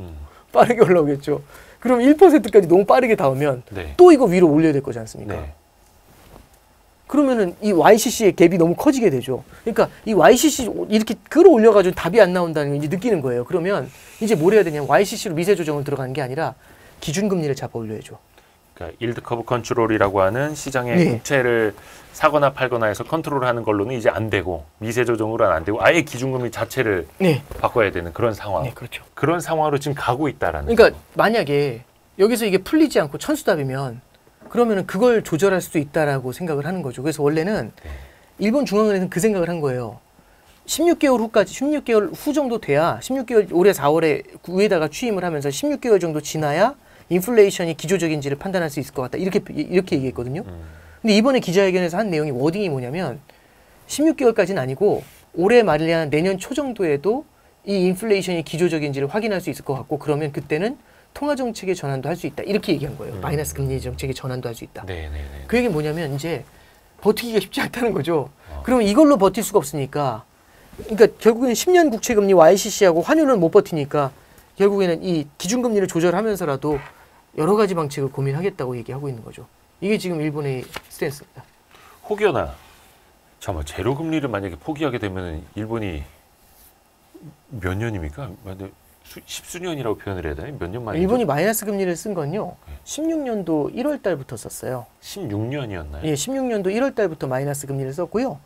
B: 빠르게 올라오겠죠. 그럼 1%까지 너무 빠르게 닿으면
A: 네.
B: 또 이거 위로 올려야 될 거지 않습니까?
A: 네.
B: 그러면은 이 YCC의 갭이 너무 커지게 되죠. 그러니까 이 YCC 이렇게 끌어올려가지고 답이 안 나온다는 걸 이제 느끼는 거예요. 그러면 이제 뭘 해야 되냐면 YCC로 미세 조정을 들어가는 게 아니라 기준금리를 잡아 올려야죠.
A: 그러니까 일드 커브 컨트롤이라고 하는 시장의
B: 네.
A: 국채를 사거나 팔거나 해서 컨트롤하는 걸로는 이제 안 되고 미세 조정으로는 안 되고 아예 기준금리 자체를
B: 네.
A: 바꿔야 되는 그런 상황.
B: 네, 그렇죠.
A: 그런 상황으로 지금 가고 있다라는.
B: 그러니까
A: 거죠.
B: 만약에 여기서 이게 풀리지 않고 천수답이면 그러면은 그걸 조절할 수도 있다라고 생각을 하는 거죠. 그래서 원래는
A: 네.
B: 일본 중앙은행은 그 생각을 한 거예요. 16개월 후까지 16개월 후 정도 돼야 16개월 올해 4월에 위에다가 취임을 하면서 16개월 정도 지나야 인플레이션이 기조적인지를 판단할 수 있을 것 같다. 이렇게 얘기했거든요. 근데 이번에 기자회견에서 한 내용이 워딩이 뭐냐면 16개월까지는 아니고 올해 말이나 내년 초 정도에도 이 인플레이션이 기조적인지를 확인할 수 있을 것 같고 그러면 그때는 통화 정책의 전환도 할 수 있다. 이렇게 얘기한 거예요. 마이너스 금리 정책의 전환도 할 수 있다.
A: 네, 네, 네.
B: 그 얘기는 뭐냐면 이제 버티기가 쉽지 않다는 거죠. 그러면 이걸로 버틸 수가 없으니까 그러니까 결국에는 10년 국채 금리 YCC하고 환율은 못 버티니까 결국에는 이 기준금리를 조절하면서라도 여러 가지 방책을 고민하겠다고 얘기하고 있는 거죠. 이게 지금 일본의 스탠스입니다.
A: 혹여나 잠깐만 제로 금리를 만약에 포기하게 되면 일본이 몇 년입니까? 십수년이라고 표현을 해야 되나요? 몇 년 만이죠?
B: 일본이 마이너스 금리를 쓴 건요. 16년도 1월 달부터 썼어요.
A: 16년이었나요?
B: 예, 16년도 1월 달부터 마이너스 금리를 썼고요.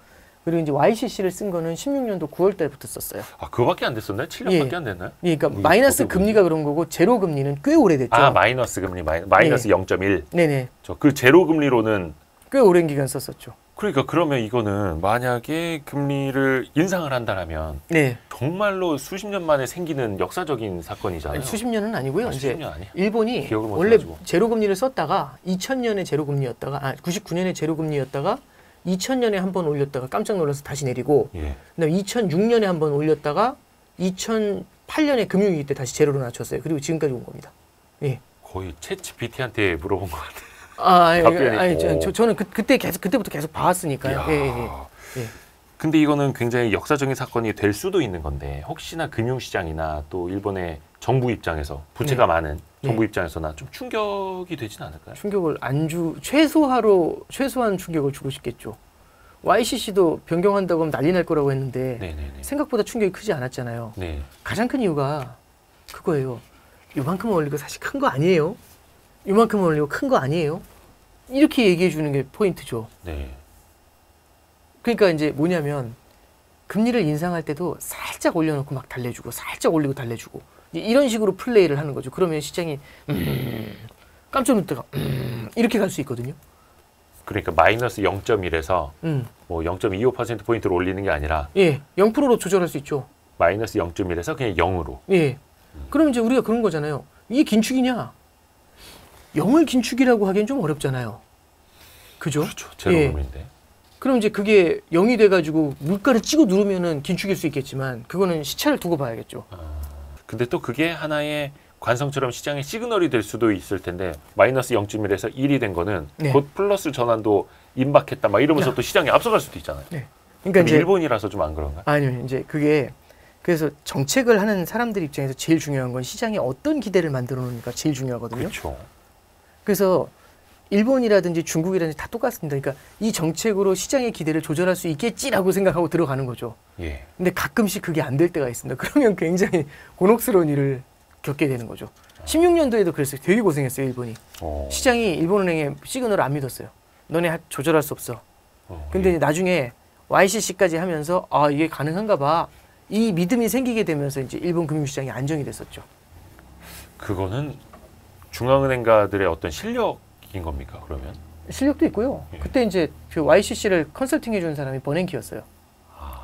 B: 그리고 이제 YCC를 쓴 거는 16년도 9월 달부터 썼어요.
A: 아, 그거밖에 안 됐었나요? 7년밖에
B: 예.
A: 안 됐나요?
B: 예, 그러니까 마이너스 금리가 그런 거고 제로 금리는 꽤 오래됐죠.
A: 아, 마이너스 금리, 마이너스
B: 네.
A: 0.1.
B: 네네.
A: 그 제로 금리로는
B: 꽤 오랜 기간 썼었죠.
A: 그러니까 그러면 이거는 만약에 금리를 인상을 한다라면
B: 네.
A: 정말로 수십 년 만에 생기는 역사적인 사건이잖아요.
B: 아니, 수십 년은 아니고요.
A: 아,
B: 이제
A: 수십 년 아니야?
B: 일본이
A: 기억을 못
B: 원래
A: 해가지고.
B: 제로 금리를 썼다가 2000년에 제로 금리였다가 99년에 제로 금리였다가 2000년에 한 번 올렸다가 깜짝 놀라서 다시 내리고
A: 예.
B: 그다음에 2006년에 한 번 올렸다가 2008년에 금융위기 때 다시 제로로 낮췄어요. 그리고 지금까지 온 겁니다. 예.
A: 거의 챗 GPT한테 물어본 것 같아요.
B: 아니,
A: 답변이.
B: 저는 그때부터 계속 봐왔으니까요. 예, 예, 예.
A: 근데 이거는 굉장히 역사적인 사건이 될 수도 있는 건데 혹시나 금융시장이나 또 일본의 정부 입장에서 부채가
B: 네.
A: 많은 정부 입장에서나 좀 충격이 되진 않을까요?
B: 충격을 최소한 충격을 주고 싶겠죠. YCC도 변경한다고 하면 난리 날 거라고 했는데
A: 네네네.
B: 생각보다 충격이 크지 않았잖아요.
A: 네.
B: 가장 큰 이유가 그거예요. 요만큼 올리고 사실 큰 거 아니에요. 요만큼 올리고 큰 거 아니에요. 이렇게 얘기해 주는 게 포인트죠.
A: 네.
B: 그러니까 이제 뭐냐면 금리를 인상할 때도 살짝 올려놓고 막 달래주고 살짝 올리고 달래주고 이런 식으로 플레이를 하는 거죠. 그러면 시장이 깜짝 놀다가 이렇게 갈 수 있거든요.
A: 그러니까 마이너스 0.1에서
B: 음.
A: 뭐 0.25%포인트를 올리는 게 아니라
B: 예, 0%로 조절할 수 있죠.
A: 마이너스 0.1에서 그냥 0으로.
B: 예. 그럼 이제 우리가 그런 거잖아요. 이게 긴축이냐? 0을 긴축이라고 하기엔 좀 어렵잖아요. 그죠?
A: 그렇죠. 제로금리인데.
B: 그럼 이제 그게 0이 돼가지고 물가를 찍어 누르면은 긴축일 수 있겠지만 그거는 시차를 두고 봐야겠죠.
A: 근데 또 그게 하나의 관성처럼 시장의 시그널이 될 수도 있을 텐데 마이너스 0.1에서 1이 된 거는
B: 네.
A: 곧 플러스 전환도 임박했다 막 이러면서 또 시장이 앞서갈 수도 있잖아요.
B: 네. 그러니까
A: 근데
B: 이제
A: 일본이라서 좀 안 그런가?
B: 아니요, 이제 그게 그래서 정책을 하는 사람들 입장에서 제일 중요한 건 시장에 어떤 기대를 만들어 놓으니까 제일 중요하거든요.
A: 그렇죠.
B: 그래서 일본이라든지 중국이라든지 다 똑같습니다. 그러니까 이 정책으로 시장의 기대를 조절할 수 있겠지라고 생각하고 들어가는 거죠.
A: 예.
B: 근데 가끔씩 그게 안 될 때가 있습니다. 그러면 굉장히 곤혹스러운 일을 겪게 되는 거죠. 16년도에도 그랬어요. 되게 고생했어요, 일본이.
A: 어.
B: 시장이 일본은행의 시그널을 안 믿었어요. 너네 조절할 수 없어. 근데
A: 예.
B: 이제 나중에 YCC까지 하면서 아 이게 가능한가 봐. 이 믿음이 생기게 되면서 이제 일본 금융시장이 안정이 됐었죠.
A: 그거는 중앙은행가들의 어떤 실력인 겁니까? 그러면?
B: 실력도 있고요.
A: 예.
B: 그때 이제 그 YCC를 컨설팅 해준 사람이 버냉키였어요.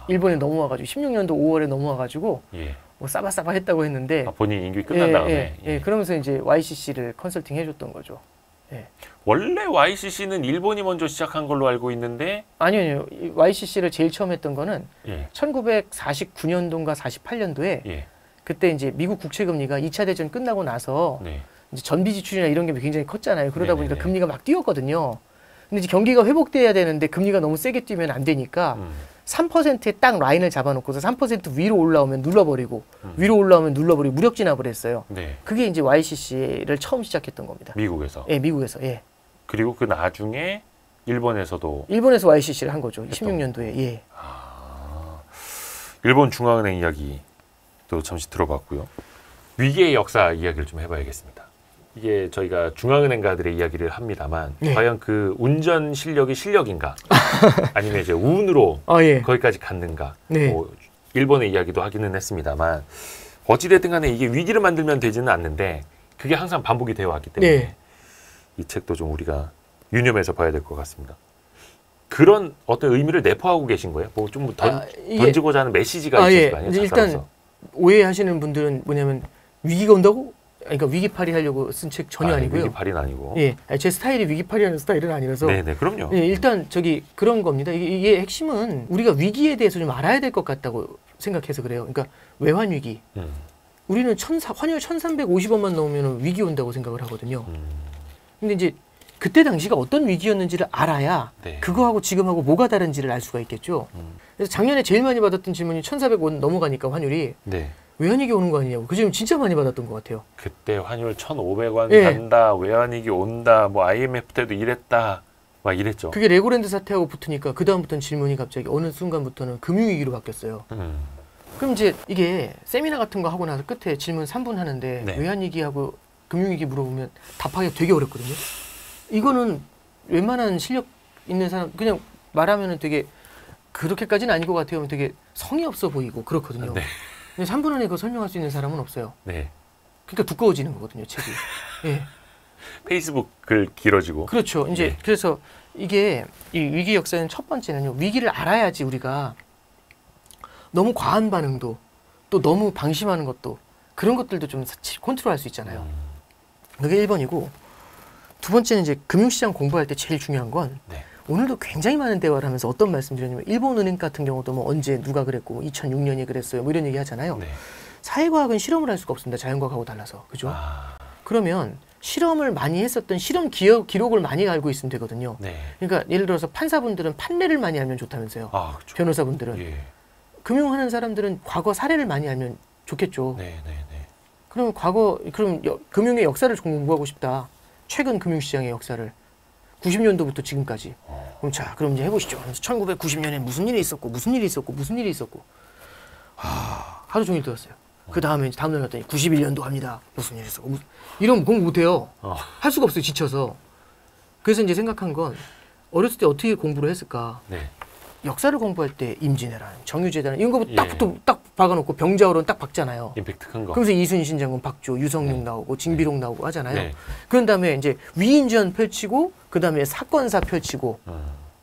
B: 일본에 넘어와가지고 16년도 5월에 넘어와가지고
A: 예.
B: 뭐 싸바싸바 했다고 했는데
A: 아, 본인 임기 끝난 다음에.
B: 예. 그러면서 이제 YCC를 컨설팅 해줬던 거죠.
A: 원래 YCC는 일본이 먼저 시작한 걸로 알고 있는데.
B: 아니요. YCC를 제일 처음 했던 거는
A: 예.
B: 1949년도인가 48년도에
A: 예.
B: 그때 이제 미국 국채 금리가 2차 대전 끝나고 나서
A: 네.
B: 이제 전비 지출이나 이런 게 굉장히 컸잖아요. 그러다 보니까
A: 네네네.
B: 금리가 막 뛰었거든요. 근데 이제 경기가 회복돼야 되는데 금리가 너무 세게 뛰면 안 되니까 3%에 딱 라인을 잡아놓고서 3% 위로 올라오면 눌러버리고 위로 올라오면 눌러버리고 무력 진압을 했어요.
A: 네.
B: 그게 이제 YCC를 처음 시작했던 겁니다.
A: 미국에서.
B: 예, 미국에서. 예.
A: 그리고 그 나중에 일본에서도.
B: 일본에서 YCC를 한 거죠. 16년도에. 예.
A: 일본 중앙은행 이야기도 잠시 들어봤고요. 위기의 역사 이야기를 좀 해봐야겠습니다. 이게 저희가 중앙은행가들의 이야기를 합니다만
B: 네.
A: 과연 그 운전 실력이 실력인가 아니면 이제 운으로
B: 예.
A: 거기까지 갔는가
B: 네.
A: 뭐 일본의 이야기도 하기는 했습니다만 어찌됐든 간에 이게 위기를 만들면 되지는 않는데 그게 항상 반복이 되어 왔기 때문에
B: 네.
A: 이 책도 좀 우리가 유념해서 봐야 될 것 같습니다. 그런 어떤 의미를 내포하고 계신 거예요? 뭐 좀 던지고자 하는 메시지가 있을 거 아니에요?
B: 이제
A: 작가로서.
B: 일단 오해하시는 분들은 뭐냐면 위기가 온다고? 그러니까 위기팔이 하려고 쓴 책 전혀 아니고요.
A: 위기팔이는 아니고.
B: 예, 제 스타일이 위기팔이하는 스타일은 아니라서.
A: 네네, 그럼요.
B: 예, 일단 저기 그런 겁니다. 이게 핵심은 우리가 위기에 대해서 좀 알아야 될 것 같다고 생각해서 그래요. 그러니까 외환 위기. 우리는 환율 1,350원만 넣으면 위기 온다고 생각을 하거든요. 근데 이제 그때 당시가 어떤 위기였는지를 알아야
A: 네.
B: 그거하고 지금하고 뭐가 다른지를 알 수가 있겠죠. 그래서 작년에 제일 많이 받았던 질문이 1,400원 넘어가니까 환율이
A: 네.
B: 외환위기 오는 거 아니냐고. 그 질문 진짜 많이 받았던 것 같아요.
A: 그때 환율 1,500원
B: 예.
A: 간다, 외환위기 온다, 뭐 IMF 때도 이랬다, 막 이랬죠.
B: 그게 레고랜드 사태하고 붙으니까 그 다음부터는 질문이 갑자기 어느 순간부터는 금융위기로 바뀌었어요. 그럼 이제 이게 세미나 같은 거 하고 나서 끝에 질문 3분 하는데
A: 네.
B: 외환위기하고 금융위기 물어보면 답하기가 되게 어렵거든요. 이거는 웬만한 실력 있는 사람 그냥 말하면은 되게 그렇게까지는 아닌 것 같아요. 되게 성의 없어 보이고 그렇거든요.
A: 네.
B: 근데 3분 안에 그거 설명할 수 있는 사람은 없어요.
A: 네.
B: 그러니까 두꺼워지는 거거든요, 책이. 예.
A: 페이스북 글 길어지고.
B: 그렇죠. 이제
A: 네.
B: 그래서 이게 이 위기 역사는 첫 번째는요. 위기를 알아야지 우리가 너무 과한 반응도 또 너무 방심하는 것도 그런 것들도 좀 컨트롤할 수 있잖아요. 그게 1번이고 두 번째는 이제 금융시장 공부할 때 제일 중요한 건
A: 네.
B: 오늘도 굉장히 많은 대화를 하면서 어떤 말씀 드렸냐면 일본은행 같은 경우도 뭐 언제 누가 그랬고 2006년에 그랬어요. 뭐 이런 얘기 하잖아요.
A: 네.
B: 사회과학은 실험을 할 수가 없습니다. 자연과학하고 달라서. 그죠? 그러면 실험을 많이 했었던 실험 기록을 많이 알고 있으면 되거든요.
A: 네.
B: 그러니까 예를 들어서 판사분들은 판례를 많이 알면 좋다면서요.
A: 그렇죠.
B: 변호사분들은.
A: 예.
B: 금융하는 사람들은 과거 사례를 많이 알면 좋겠죠.
A: 네, 네, 네.
B: 그럼 금융의 역사를 공부하고 싶다. 최근 금융시장의 역사를 90년도부터 지금까지. 그럼 이제 해보시죠. 1990년에 무슨 일이 있었고 무슨 일이 있었고 무슨 일이 있었고 하루 종일 들었어요. 그 다음에 다음 날 갔더니 91년도 합니다. 무슨 일이 있었고 이러면 공부 못해요. 할 수가 없어요. 지쳐서. 그래서 이제 생각한 건 어렸을 때 어떻게 공부를 했을까.
A: 네.
B: 역사를 공부할 때 임진왜란, 정유재단 이런 거
A: 예.
B: 딱 박아놓고 병자호론 딱 박잖아요.
A: 임팩트 큰 거.
B: 그러면서 이순신 장군, 박조, 유성룡 나오고 징비록 나오고 하잖아요.
A: 네.
B: 그런 다음에 이제 위인전 펼치고 그 다음에 사건사 펼치고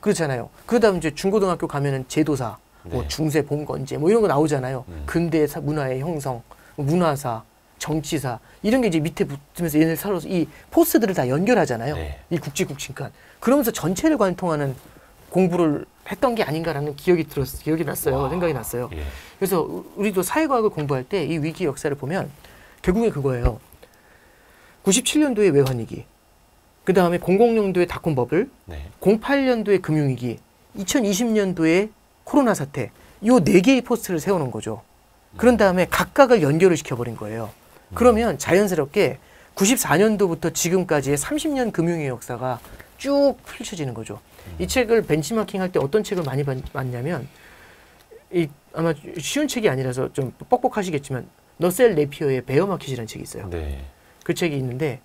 B: 그렇잖아요. 그 다음 이제 중고등학교 가면은 제도사, 뭐
A: 네.
B: 중세 봉건제 뭐 이런 거 나오잖아요. 근대 문화의 형성, 문화사, 정치사 이런 게 이제 밑에 붙으면서 얘네를 살아서 이 포스들을 다 연결하잖아요.
A: 네.
B: 이 굵직굵직한. 그러면서 전체를 관통하는 공부를 했던 게 아닌가라는 기억이 났어요. 생각이 났어요.
A: 예.
B: 그래서 우리도 사회과학을 공부할 때 이 위기 역사를 보면 결국에 그거예요. 97년도에 외환위기, 그 다음에 00년도에 닷컴 버블,
A: 네.
B: 08년도에 금융위기, 2020년도에 코로나 사태, 요 4개의 포스트를 세워놓은 거죠. 그런 다음에 각각을 연결을 시켜버린 거예요. 그러면 자연스럽게 94년도부터 지금까지의 30년 금융의 역사가 쭉 펼쳐지는 거죠. 이 책을 벤치마킹 할 때 어떤 책을 많이 봤냐면 아마 쉬운 책이 아니라서 좀 뻑뻑하시겠지만 너셀 네피어의 베어 마켓이라는 책이 있어요.
A: 네.
B: 그 책이 있는데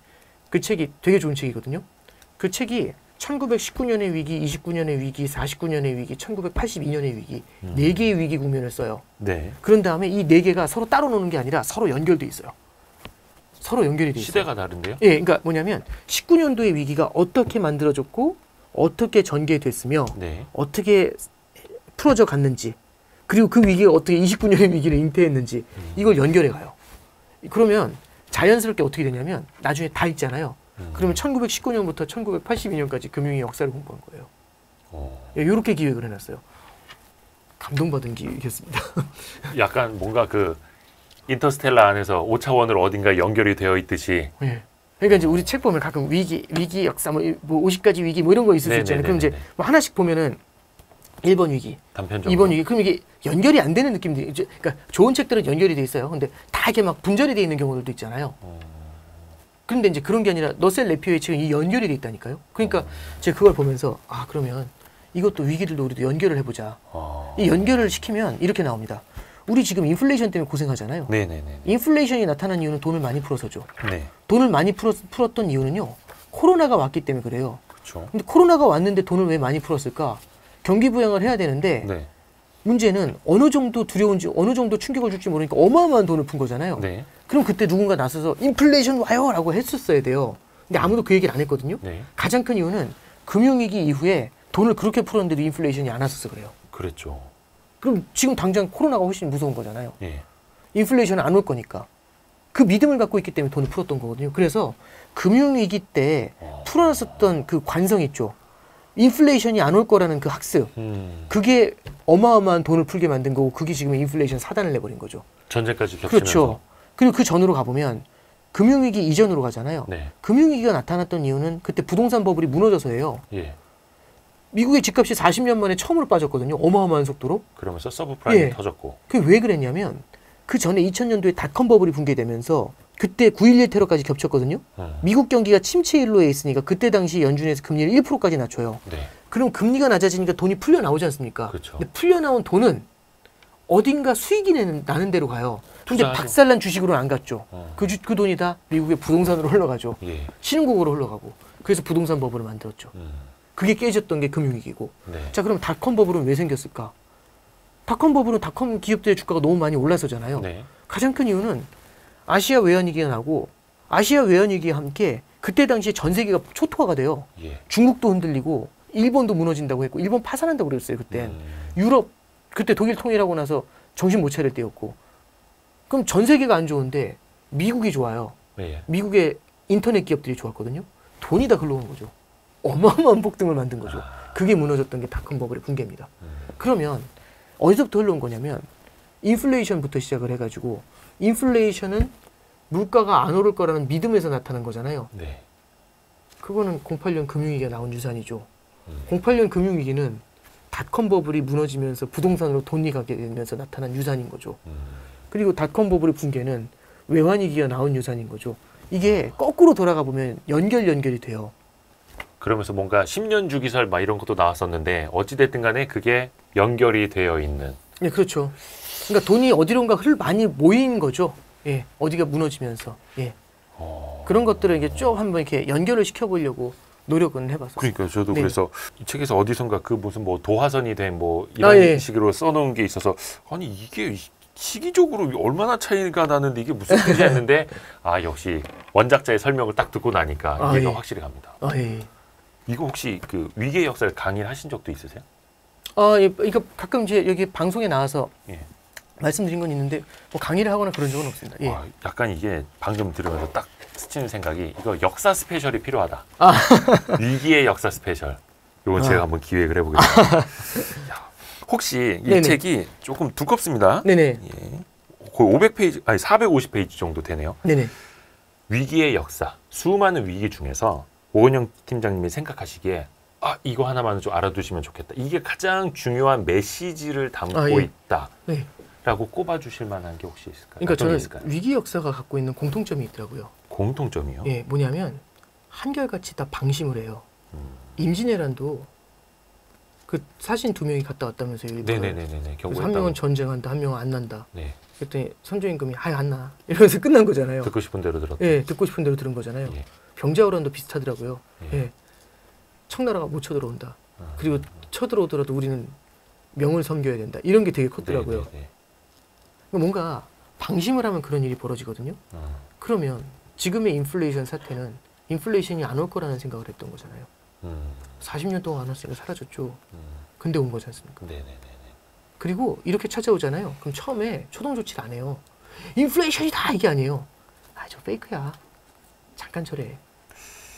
B: 그 책이 되게 좋은 책이거든요. 그 책이 1919년의 위기, 29년의 위기, 49년의 위기, 1982년의 위기 네 개의 위기 국면을 써요.
A: 네.
B: 그런 다음에 이 네 개가 서로 따로 노는 게 아니라 서로 연결돼 있어요. 서로 연결이 돼 있어요.
A: 시대가 다른데요?
B: 예, 그러니까 뭐냐면 19년도의 위기가 어떻게 만들어졌고 어떻게 전개됐으며
A: 네.
B: 어떻게 풀어져 갔는지 그리고 그 위기가 어떻게 29년의 위기를 잉태했는지 이걸 연결해 가요. 그러면 자연스럽게 어떻게 되냐면 나중에 다 있잖아요. 그러면 1919년부터 1982년까지 금융의 역사를 공부한 거예요. 예, 이렇게 기획을 해놨어요. 감동받은 기획이었습니다.
A: 약간 뭔가 그 인터스텔라 안에서 5차원으로 어딘가 연결이 되어 있듯이.
B: 예. 그러니까 이제 우리 책 보면 가끔 위기 역사 뭐 50가지 위기 뭐 이런 거 있을 수 있잖아요. 그럼 이제 뭐 하나씩 보면은 1번 위기,
A: 단편적으로.
B: 2번 위기. 그럼 이게 연결이 안 되는 느낌들이 이제 그러니까 좋은 책들은 연결이 돼 있어요. 근데 다 이렇게 막 분절이 돼 있는 경우들도 있잖아요. 그런데 이제 그런 게 아니라 너셀 레피오의 책은 이 연결이 돼 있다니까요. 그러니까 제가 그걸 보면서 아 그러면 이것도 위기들도 우리도 연결을 해보자. 이 연결을 시키면 이렇게 나옵니다. 우리 지금 인플레이션 때문에 고생하잖아요.
A: 네네네.
B: 인플레이션이 나타난 이유는 돈을 많이 풀어서죠.
A: 네.
B: 돈을 많이 풀었던 이유는요. 코로나가 왔기 때문에 그래요.
A: 그렇죠.
B: 근데 코로나가 왔는데 돈을 왜 많이 풀었을까? 경기 부양을 해야 되는데
A: 네.
B: 문제는 어느 정도 두려운지 어느 정도 충격을 줄지 모르니까 어마어마한 돈을 푼 거잖아요.
A: 네.
B: 그럼 그때 누군가 나서서 인플레이션 와요 라고 했었어야 돼요. 근데 아무도 그 얘기를 안 했거든요.
A: 네.
B: 가장 큰 이유는 금융위기 이후에 돈을 그렇게 풀었는데도 인플레이션이 안 왔어서 그래요.
A: 그랬죠.
B: 그럼 지금 당장 코로나가 훨씬 무서운 거잖아요.
A: 예.
B: 인플레이션은 안 올 거니까. 그 믿음을 갖고 있기 때문에 돈을 풀었던 거거든요. 그래서 금융위기 때 풀어놨었던 그 관성 있죠. 인플레이션이 안 올 거라는 그 학습. 그게 어마어마한 돈을 풀게 만든 거고 그게 지금 인플레이션 사단을 내버린 거죠.
A: 전쟁까지 겹치면서.
B: 그렇죠. 그리고 그 전으로 가보면 금융위기 이전으로 가잖아요.
A: 네.
B: 금융위기가 나타났던 이유는 그때 부동산 버블이 무너져서예요.
A: 예.
B: 미국의 집값이 40년 만에 처음으로 빠졌거든요. 어마어마한 속도로.
A: 그러면서 서브프라임이
B: 예.
A: 터졌고.
B: 그게 왜 그랬냐면 그 전에 2000년도에 닷컴 버블이 붕괴되면서 그때 9.11 테러까지 겹쳤거든요. 미국 경기가 침체 일로에 있으니까 그때 당시 연준에서 금리를 1%까지 낮춰요.
A: 네.
B: 그럼 금리가 낮아지니까 돈이 풀려 나오지 않습니까?
A: 그렇죠.
B: 근데 풀려 나온 돈은 어딘가 수익이 나는 데로 가요. 근데
A: 투자하죠.
B: 박살난 주식으로는 안 갔죠. 그 돈이 다 미국의 부동산으로 흘러가죠.
A: 예.
B: 신흥국으로 흘러가고. 그래서 부동산 버블을 만들었죠. 그게 깨졌던 게 금융위기고.
A: 네.
B: 자, 그럼 닷컴 버블은 왜 생겼을까? 닷컴 버블은 닷컴 기업들의 주가가 너무 많이 올라서잖아요.
A: 네.
B: 가장 큰 이유는 아시아 외환위기가 나고 아시아 외환위기와 함께 그때 당시에 전 세계가 초토화가 돼요.
A: 예.
B: 중국도 흔들리고 일본도 무너진다고 했고 일본 파산한다고 그랬어요. 그땐. 유럽 그때 독일 통일하고 나서 정신 못 차릴 때였고. 그럼 전 세계가 안 좋은데 미국이 좋아요.
A: 예.
B: 미국의 인터넷 기업들이 좋았거든요. 돈이 다 흘러오는 거죠. 어마어마한 폭등을 만든 거죠. 그게 무너졌던 게 닷컴 버블의 붕괴입니다. 그러면 어디서부터 흘러온 거냐면 인플레이션부터 시작을 해가지고 인플레이션은 물가가 안 오를 거라는 믿음에서 나타난 거잖아요.
A: 네.
B: 그거는 08년 금융위기가 나온 유산이죠. 08년 금융위기는 닷컴 버블이 무너지면서 부동산으로 돈이 가게 되면서 나타난 유산인 거죠. 그리고 닷컴 버블의 붕괴는 외환위기가 나온 유산인 거죠. 이게 거꾸로 돌아가 보면 연결이 돼요.
A: 그러면서 뭔가 10년 주기설 막 이런 것도 나왔었는데 어찌됐든 간에 그게 연결이 되어 있는.
B: 네, 그렇죠. 그러니까 돈이 어디론가 많이 모인 거죠. 예, 어디가 무너지면서. 예. 그런 것들을 이게 쭉 한번 이렇게 연결을 시켜보려고 노력은 해봤어요.
A: 그러니까 저도
B: 네.
A: 그래서 이 책에서 어디선가 그 무슨 뭐 도화선이 된 뭐 이런
B: 예.
A: 식으로 써놓은 게 있어서 아니 이게 시기적으로 얼마나 차이가 나는데 이게 무슨 뜻이야 했는데 아 역시 원작자의 설명을 딱 듣고 나니까 이해가
B: 예.
A: 확실히 갑니다.
B: 예.
A: 이거 혹시 그 위기의 역사를 강의를 하신 적도 있으세요?
B: 예, 이거 가끔 이제 여기 방송에 나와서
A: 예.
B: 말씀드린 건 있는데 뭐 강의를 하거나 그런 적은 없습니다. 예.
A: 약간 이게 방금 들으면서 딱 스치는 생각이 이거 역사 스페셜이 필요하다. 위기의 역사 스페셜. 이건 제가 한번 기획을 해보겠습니다. 야, 혹시 이
B: 네네.
A: 책이 조금 두껍습니다.
B: 네네.
A: 예. 거의 500페이지, 아니 450페이지 정도 되네요.
B: 네네.
A: 위기의 역사. 수많은 위기 중에서 오은영 팀장님이 생각하시기에 아 이거 하나만은 좀 알아두시면 좋겠다. 이게 가장 중요한 메시지를 담고
B: 예.
A: 있다.
B: 네.
A: 라고 꼽아주실 만한 게 혹시 있을까요?
B: 그러니까
A: 어떤
B: 저는
A: 게 있을까요?
B: 위기 역사가 갖고 있는 공통점이 있더라고요.
A: 공통점이요?
B: 예, 뭐냐면 한결같이 다 방심을 해요. 임진왜란도 그 사신 2명이 갔다 왔다면서요. 일본을.
A: 네네네네.
B: 그래서
A: 경고했다고.
B: 한 명은 전쟁한다, 한 명은 안 난다.
A: 네.
B: 그랬더니 선조임금이 하여 안 나. 이러면서 끝난 거잖아요.
A: 듣고 싶은 대로 들었다.
B: 예, 듣고 싶은 대로 들은 거잖아요.
A: 예.
B: 병자호란도 비슷하더라고요.
A: 예.
B: 예. 청나라가 못 쳐들어온다.
A: 아.
B: 그리고 쳐들어오더라도 우리는 명을 섬겨야 된다. 이런 게 되게 컸더라고요.
A: 네네네.
B: 뭔가 방심을 하면 그런 일이 벌어지거든요. 그러면 지금의 인플레이션 사태는 인플레이션이 안 올 거라는 생각을 했던 거잖아요. 40년 동안 안 왔으니까 사라졌죠. 근데 온 거지 않습니까?
A: 네네네.
B: 그리고 이렇게 찾아오잖아요. 그럼 처음에 초동 조치를 안 해요. 인플레이션이다 이게 아니에요. 아, 저 페이크야. 잠깐 저래.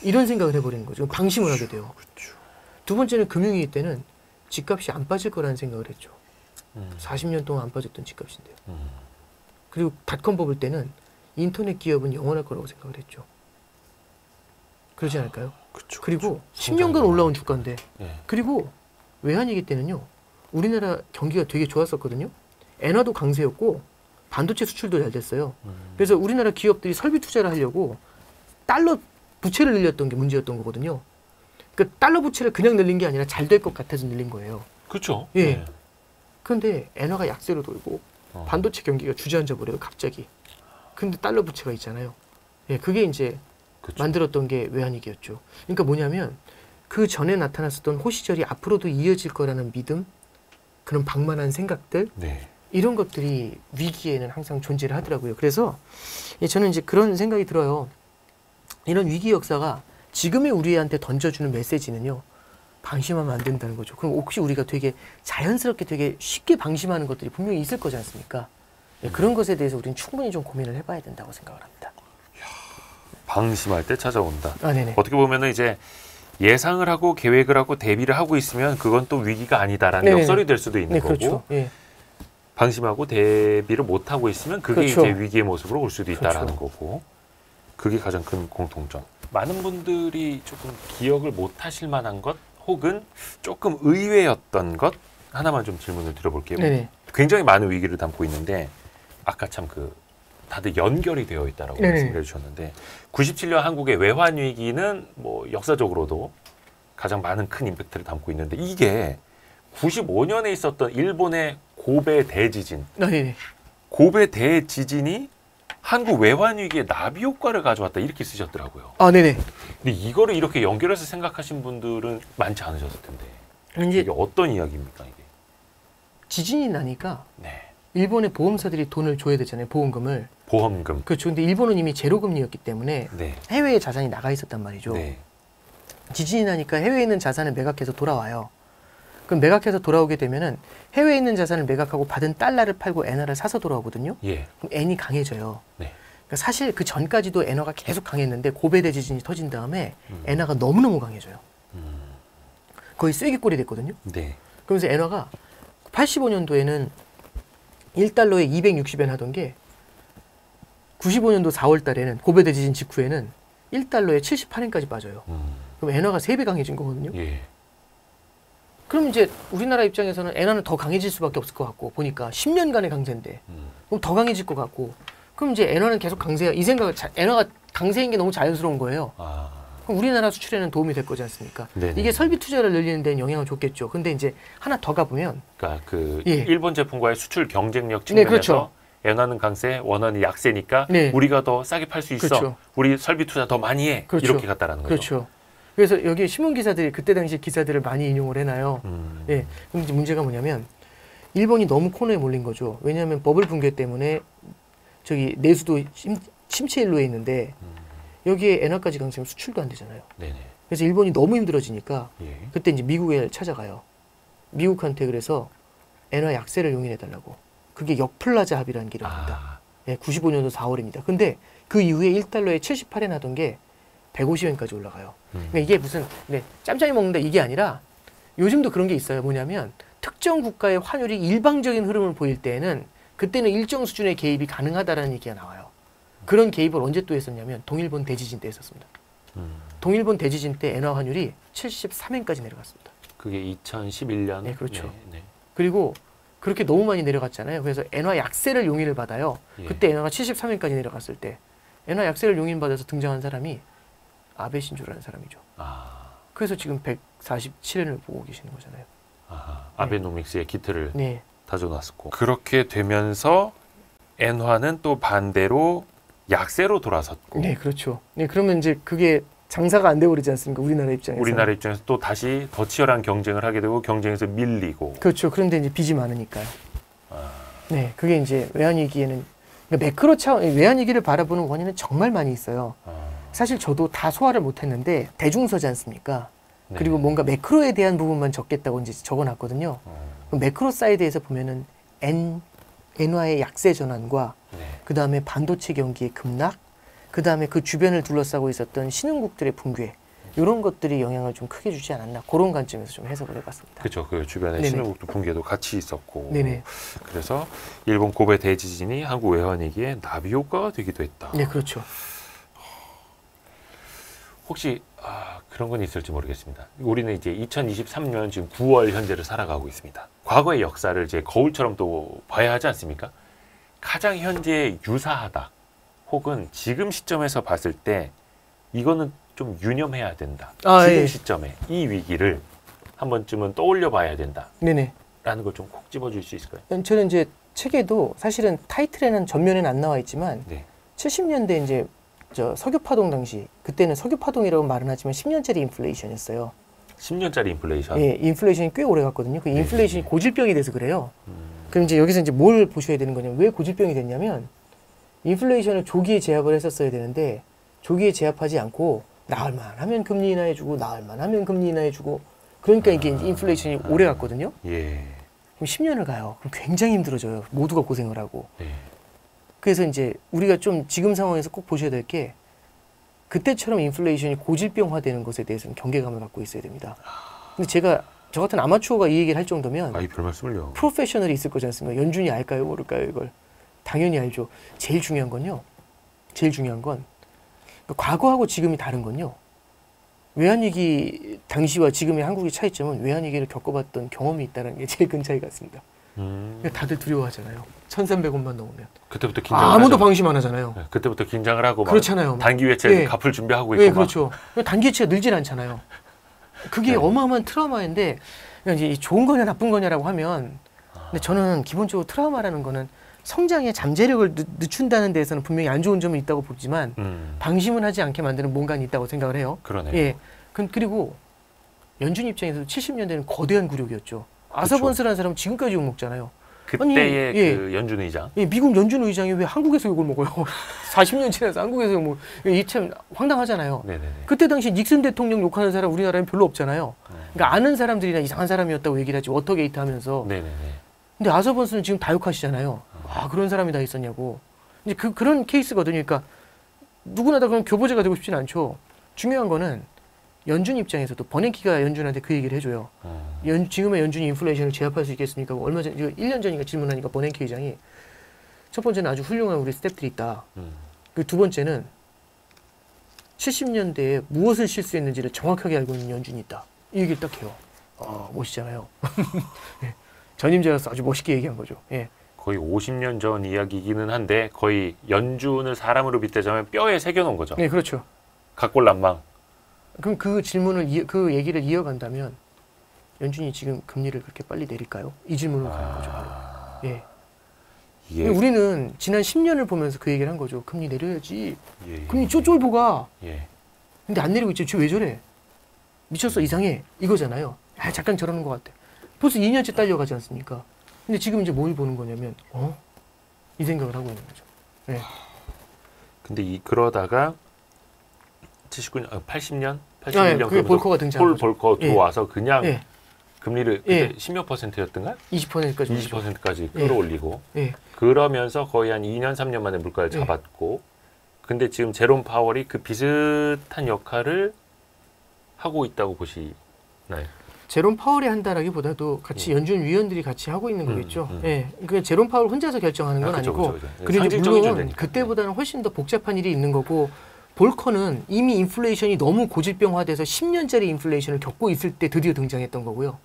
B: 이런 생각을 해버리는 거죠. 방심을 하게 돼요.
A: 그렇죠.
B: 두 번째는 금융위기 때는 집값이 안 빠질 거라는 생각을 했죠. 40년 동안 안 빠졌던 집값인데요. 그리고 닷컴 버블 때는 인터넷 기업은 영원할 거라고 생각을 했죠. 그러지 않을까요?
A: 그렇죠.
B: 그리고 10년간 올라온 주가인데
A: 네.
B: 그리고 외환위기 때는요. 우리나라 경기가 되게 좋았었거든요. 엔화도 강세였고 반도체 수출도 잘 됐어요. 그래서 우리나라 기업들이 설비 투자를 하려고 달러 부채를 늘렸던 게 문제였던 거거든요. 그 달러 부채를 그냥 늘린 게 아니라 잘 될 것 같아서 늘린 거예요.
A: 그렇죠.
B: 예.
A: 네.
B: 그런데 엔화가 약세로 돌고 반도체 경기가 주저앉아 버려요. 갑자기. 근데 달러 부채가 있잖아요. 예, 그게 이제
A: 그렇죠.
B: 만들었던 게 외환위기였죠. 그러니까 뭐냐면 그 전에 나타났었던 호시절이 앞으로도 이어질 거라는 믿음, 그런 방만한 생각들,
A: 네.
B: 이런 것들이 위기에는 항상 존재를 하더라고요. 그래서 저는 이제 그런 생각이 들어요. 이런 위기 역사가 지금의 우리한테 던져주는 메시지는요. 방심하면 안 된다는 거죠. 그럼 혹시 우리가 되게 자연스럽게 되게 쉽게 방심하는 것들이 분명히 있을 거지 않습니까? 네, 그런 것에 대해서 우리는 충분히 좀 고민을 해봐야 된다고 생각을 합니다.
A: 방심할 때 찾아온다.
B: 아, 네네.
A: 어떻게 보면은 이제 예상을 하고 계획을 하고 대비를 하고 있으면 그건 또 위기가 아니다라는
B: 네네네.
A: 역설이 될 수도 있는
B: 네,
A: 거고
B: 그렇죠. 예.
A: 방심하고 대비를 못 하고 있으면 그게
B: 그렇죠.
A: 이제 위기의 모습으로 올 수도 있다라는
B: 그렇죠.
A: 거고 그게 가장 큰 공통점. 많은 분들이 조금 기억을 못 하실 만한 것 혹은 조금 의외였던 것 하나만 좀 질문을 드려볼게요.
B: 네네.
A: 굉장히 많은 위기를 담고 있는데 아까 참 그 다들 연결이 되어 있다라고
B: 네네.
A: 말씀을 해주셨는데 97년 한국의 외환 위기는 뭐 역사적으로도 가장 많은 큰 임팩트를 담고 있는데 이게 95년에 있었던 일본의 고베 대지진,
B: 네네.
A: 고베 대지진이 한국 외환 위기에 나비 효과를 가져왔다 이렇게 쓰셨더라고요.
B: 아, 네네.
A: 근데 이거를 이렇게 연결해서 생각하신 분들은 많지 않으셨을 텐데
B: 이제
A: 이게 어떤 이야기입니까 이게?
B: 지진이 나니까
A: 네,
B: 일본의 보험사들이 돈을 줘야 되잖아요. 보험금을.
A: 보험금.
B: 그렇죠. 근데 일본은 이미 제로금리였기 때문에
A: 네,
B: 해외에 자산이 나가 있었단 말이죠.
A: 네,
B: 지진이 나니까 해외에 있는 자산을 매각해서 돌아와요. 그럼 매각해서 돌아오게 되면은 해외에 있는 자산을 매각하고 받은 달러를 팔고 엔화를 사서 돌아오거든요.
A: 예,
B: 그럼 엔이 강해져요.
A: 네,
B: 그러니까 사실 그 전까지도 엔화가 계속 강했는데 고베 대지진이 터진 다음에 엔화가 너무너무 강해져요. 거의 쐐기꼴이 됐거든요.
A: 네,
B: 그러면서 엔화가 85년도에는 1달러에 260엔 하던 게 95년도 4월 달에는 고베 대지진 직후에는 1달러에 78엔까지 빠져요. 그럼 엔화가 3배 강해진 거거든요.
A: 예,
B: 그럼 이제 우리나라 입장에서는 엔화는 더 강해질 수밖에 없을 것 같고 보니까 10년간의 강세인데 그럼 더 강해질 것 같고 그럼 이제 엔화는 계속 강세야. 이 생각을 엔화가 강세인 게 너무 자연스러운 거예요.
A: 아,
B: 그럼 우리나라 수출에는 도움이 될 거지 않습니까?
A: 네네.
B: 이게 설비 투자를 늘리는 데는 영향을 줬겠죠. 근데 이제 하나 더 가보면
A: 그러니까 그
B: 예.
A: 일본 제품과의 수출 경쟁력
B: 네,
A: 측면에서
B: 그렇죠.
A: 엔화는 강세, 원화는 약세니까
B: 네.
A: 우리가 더 싸게 팔 수 있어.
B: 그렇죠.
A: 우리 설비 투자 더 많이 해.
B: 그렇죠.
A: 이렇게 갔다라는 거죠.
B: 그렇죠. 그래서 여기 신문 기사들이 그때 당시 기사들을 많이 인용을 해놔요. 예. 그럼 이제 문제가 뭐냐면 일본이 너무 코너에 몰린 거죠. 왜냐하면 버블 붕괴 때문에 저기 내수도 침체 일로에 있는데 여기에 엔화까지 강세면 수출도 안 되잖아요.
A: 네네.
B: 그래서 일본이 너무 힘들어지니까
A: 예.
B: 그때 이제 미국에 찾아가요. 미국한테 그래서 엔화 약세를 용인해달라고. 그게 역플라자 합의라는 게 일어납니다.
A: 아,
B: 예, 95년도 4월입니다. 근데 그 이후에 1달러에 78엔 하던 게 150엔까지 올라가요. 그러니까 이게 무슨 짬짬이 먹는다 이게 아니라 요즘도 그런 게 있어요. 뭐냐면 특정 국가의 환율이 일방적인 흐름을 보일 때에는 그때는 일정 수준의 개입이 가능하다라는 얘기가 나와요. 그런 개입을 언제 또 했었냐면 동일본 대지진 때 했었습니다. 동일본 대지진 때 엔화 환율이 73엔까지 내려갔습니다.
A: 그게 2011년.
B: 네, 그렇죠.
A: 네, 네.
B: 그리고 그렇게 너무 많이 내려갔잖아요. 그래서 엔화 약세를 용인을 받아요.
A: 예.
B: 그때 엔화가 73엔까지 내려갔을 때 엔화 약세를 용인받아서 등장한 사람이 아베 신조라는 사람이죠.
A: 아,
B: 그래서 지금 147엔을 보고 계시는 거잖아요.
A: 아베노믹스의 기틀을
B: 네.
A: 다져놨었고 그렇게 되면서 엔화는 또 반대로 약세로 돌아섰고
B: 네, 그렇죠. 네, 그러면 이제 그게 장사가 안 돼버리지 않습니까? 우리나라 입장에서.
A: 우리나라 입장에서 또 다시 더 치열한 경쟁을 하게 되고 경쟁에서 밀리고
B: 그렇죠. 그런데 이제 빚이 많으니까요. 네, 그게 이제 외환위기에는 그러니까 매크로 차원 외환위기를 바라보는 원인은 정말 많이 있어요. 사실 저도 다 소화를 못했는데 대중서지 않습니까?
A: 네.
B: 그리고 뭔가 매크로에 대한 부분만 적겠다고 이제 적어놨거든요. 그럼 매크로 사이드에서 보면은 엔화의 약세 전환과
A: 네.
B: 그 다음에 반도체 경기의 급락, 그 다음에 그 주변을 둘러싸고 있었던 신흥국들의 붕괴 이런 것들이 영향을 좀 크게 주지 않았나 그런 관점에서 좀 해석을 해봤습니다.
A: 그렇죠. 그 주변에
B: 네네.
A: 신흥국도 붕괴도 같이 있었고
B: 네네.
A: 그래서 일본 고베 대지진이 한국 외환위기에 나비 효과가 되기도 했다.
B: 네, 그렇죠.
A: 혹시 그런 건 있을지 모르겠습니다. 우리는 이제 2023년 지금 9월 현재를 살아가고 있습니다. 과거의 역사를 이제 거울처럼 또 봐야 하지 않습니까? 가장 현재 유사하다. 혹은 지금 시점에서 봤을 때 이거는 좀 유념해야 된다. 지금
B: 예.
A: 시점에 이 위기를 한 번쯤은 떠올려 봐야 된다.
B: 네네.
A: 라는 걸 좀 콕 집어줄 수 있을까요?
B: 저는 이제 책에도 사실은 타이틀에는 전면에는 안 나와 있지만
A: 네.
B: 70년대 이제 저 석유파동 당시 그때는 석유파동이라고 말은 하지만 10년짜리 인플레이션이었어요.
A: 10년짜리 인플레이션.
B: 예, 인플레이션이 꽤 오래 갔거든요. 그
A: 네.
B: 인플레이션이 고질병이 돼서 그래요. 그럼 이제 여기서 이제 뭘 보셔야 되는 거냐면 왜 고질병이 됐냐면 인플레이션을 조기에 제압을 했었어야 되는데 조기에 제압하지 않고 나흘만 하면 금리 인하해주고 나흘만 하면 금리 인하해주고 그러니까 이게 이제 인플레이션이 오래 갔거든요.
A: 예.
B: 그럼 10년을 가요. 그럼 굉장히 힘들어져요. 모두가 고생을 하고.
A: 네.
B: 그래서 이제 우리가 좀 지금 상황에서 꼭 보셔야 될 게 그때처럼 인플레이션이 고질병화되는 것에 대해서는 경계감을 갖고 있어야 됩니다. 근데 제가 저 같은 아마추어가 이 얘기를 할 정도면
A: 별 말씀을요.
B: 프로페셔널이 있을 거지 않습니까? 연준이 알까요? 모를까요? 이걸. 당연히 알죠. 제일 중요한 건요. 제일 중요한 건 과거하고 지금이 다른 건요. 외환위기 당시와 지금의 한국의 차이점은 외환위기를 겪어봤던 경험이 있다는 게 제일 큰 차이 같습니다. 그러니까 다들 두려워하잖아요. 1,300원만 넘으면.
A: 그때부터 긴장을
B: 아무도
A: 하죠.
B: 방심 안 하잖아요.
A: 네, 그때부터 긴장을 하고 막
B: 그렇잖아요. 막.
A: 단기 외채
B: 예.
A: 갚을 준비하고 있고
B: 네,
A: 막.
B: 그렇죠. 단기치가 늘질 않잖아요. 그게
A: 네.
B: 어마어마한 트라우마인데 그냥 이제 좋은 거냐 나쁜 거냐라고 하면 근데 저는 기본적으로 트라우마라는 거는 성장의 잠재력을 늦춘다는 데에서는 분명히 안 좋은 점은 있다고 보지만 방심은 하지 않게 만드는 뭔가는 있다고 생각을 해요.
A: 그러네요.
B: 예. 그리고 연준 입장에서 70년대는 거대한 굴욕이었죠. 아서번스라는 사람은 지금까지 욕먹잖아요.
A: 그때의
B: 아니, 예.
A: 그 연준 의장.
B: 예, 미국 연준 의장이 왜 한국에서 욕을 먹어요? 40년 지나서 한국에서 욕 먹어요. 이 참 황당하잖아요.
A: 네네네.
B: 그때 당시 닉슨 대통령 욕하는 사람 우리나라엔 별로 없잖아요. 그러니까 아는 사람들이나 이상한 사람이었다고 얘기를 하지 워터게이트 하면서.
A: 네네네.
B: 근데 아서번스는 지금 다 욕하시잖아요. 그런 사람이 다 있었냐고. 이제 그런 케이스거든요. 그러니까 누구나 다 그런 교보제가 되고 싶지는 않죠. 중요한 거는 연준 입장에서도 버냉키가 연준한테 그 얘기를 해줘요. 지금의 연준이 인플레이션을 제압할 수 있겠습니까? 얼마 전, 1년 전인가 질문하니까 버냉키 의장이 첫 번째는 아주 훌륭한 우리 스태프들이 있다. 그 두 번째는 70년대에 무엇을 실수했는지를 정확하게 알고 있는 연준이 있다. 이 얘기를 딱 해요. 멋있잖아요. 예. 전임자로서 아주 멋있게 얘기한 거죠. 예.
A: 거의 50년 전 이야기이기는 한데 거의 연준을 사람으로 빗대자면 뼈에 새겨놓은 거죠.
B: 네, 그렇죠.
A: 각골난방.
B: 그럼 그 질문을 그 얘기를 이어간다면 연준이 지금 금리를 그렇게 빨리 내릴까요? 이 질문으로 가는 거죠. 바로. 예.
A: 예.
B: 우리는 지난 10년을 보면서 그 얘기를 한 거죠. 금리 내려야지.
A: 예.
B: 금리 쫄보가.
A: 예.
B: 근데 안 내리고 있지. 쟤 왜 저래? 미쳤어. 이상해. 이거잖아요. 잠깐 저러는 것 같아. 벌써 2년째 딸려가지 않습니까? 근데 지금 이제 뭘 보는 거냐면 이 생각을 하고 있는 거죠. 네.
A: 근데 그러다가 79년, 80년,
B: 예,
A: 81년
B: 그게 볼커가 등장한
A: 폴
B: 거죠.
A: 볼커
B: 예.
A: 들어와서 그냥
B: 예.
A: 금리를
B: 예.
A: 그때 10몇 %였던가?
B: 20%까지.
A: 20%까지
B: 예.
A: 끌어올리고
B: 예.
A: 그러면서 거의 한 2년, 3년 만에 물가를
B: 예.
A: 잡았고 근데 지금 제롬 파월이 그 비슷한 역할을 하고 있다고 보시나요?
B: 제롬 파월이 한다라기보다도 같이 연준 위원들이 같이 하고 있는 거겠죠.
A: 음.
B: 예. 그러니까 제롬 파월 혼자서 결정하는 건
A: 그쵸,
B: 아니고.
A: 그쵸, 그쵸.
B: 그리고 이제
A: 상징적인
B: 물론
A: 존재니까.
B: 그때보다는 훨씬 더 복잡한 일이 있는 거고 볼커는 이미 인플레이션이 너무 고질병화돼서 10년짜리 인플레이션을 겪고 있을 때 드디어 등장했던 거고요.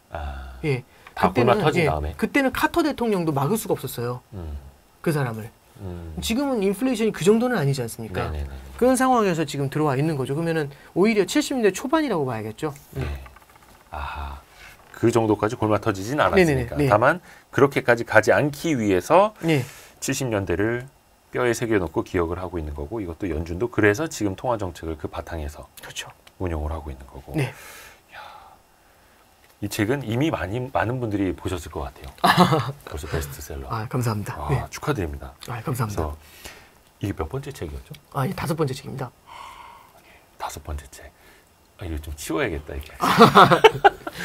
B: 예.
A: 다 불만 터진 다음에.
B: 그때는 카터 대통령도 막을 수가 없었어요. 그 사람을. 지금은 인플레이션이 그 정도는 아니지 않습니까?
A: 네네네.
B: 그런 상황에서 지금 들어와 있는 거죠. 그러면은 오히려 70년대 초반이라고 봐야겠죠.
A: 네. 아하. 그 정도까지 골마 터지진 않았으니까.
B: 네네네. 네.
A: 다만 그렇게까지 가지 않기 위해서
B: 네.
A: 70년대를 뼈에 새겨놓고 기억을 하고 있는 거고 이것도 연준도 그래서 지금 통화 정책을 그 바탕에서
B: 그렇죠.
A: 운용을 하고 있는 거고.
B: 네.
A: 이 책은 이미 많은 분들이 보셨을 것 같아요. 벌써 베스트셀러.
B: 아, 감사합니다. 네.
A: 축하드립니다.
B: 아, 감사합니다.
A: 그래서 이게 몇 번째 책이었죠?
B: 아, 예, 5번째 책입니다.
A: 5번째 책. 이거 좀 치워야겠다 이게.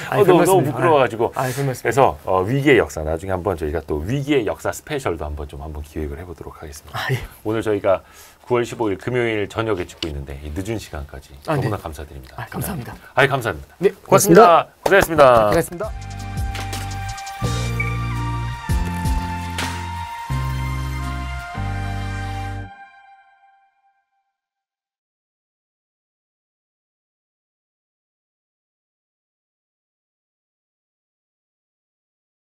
B: 아니,
A: 너무 부끄러워가지고.
B: 아, 별 말씀.
A: 그래서 위기의 역사 나중에 한번 저희가 또 위기의 역사 스페셜도 한번 기획을 해보도록 하겠습니다.
B: 아, 예.
A: 오늘 저희가 9월 15일 금요일 저녁에 찍고 있는데 이 늦은 시간까지 너무나
B: 네.
A: 감사드립니다.
B: 아, 감사합니다.
A: 감사합니다.
B: 네,
A: 고맙습니다. 고생했습니다.
B: 고맙습니다.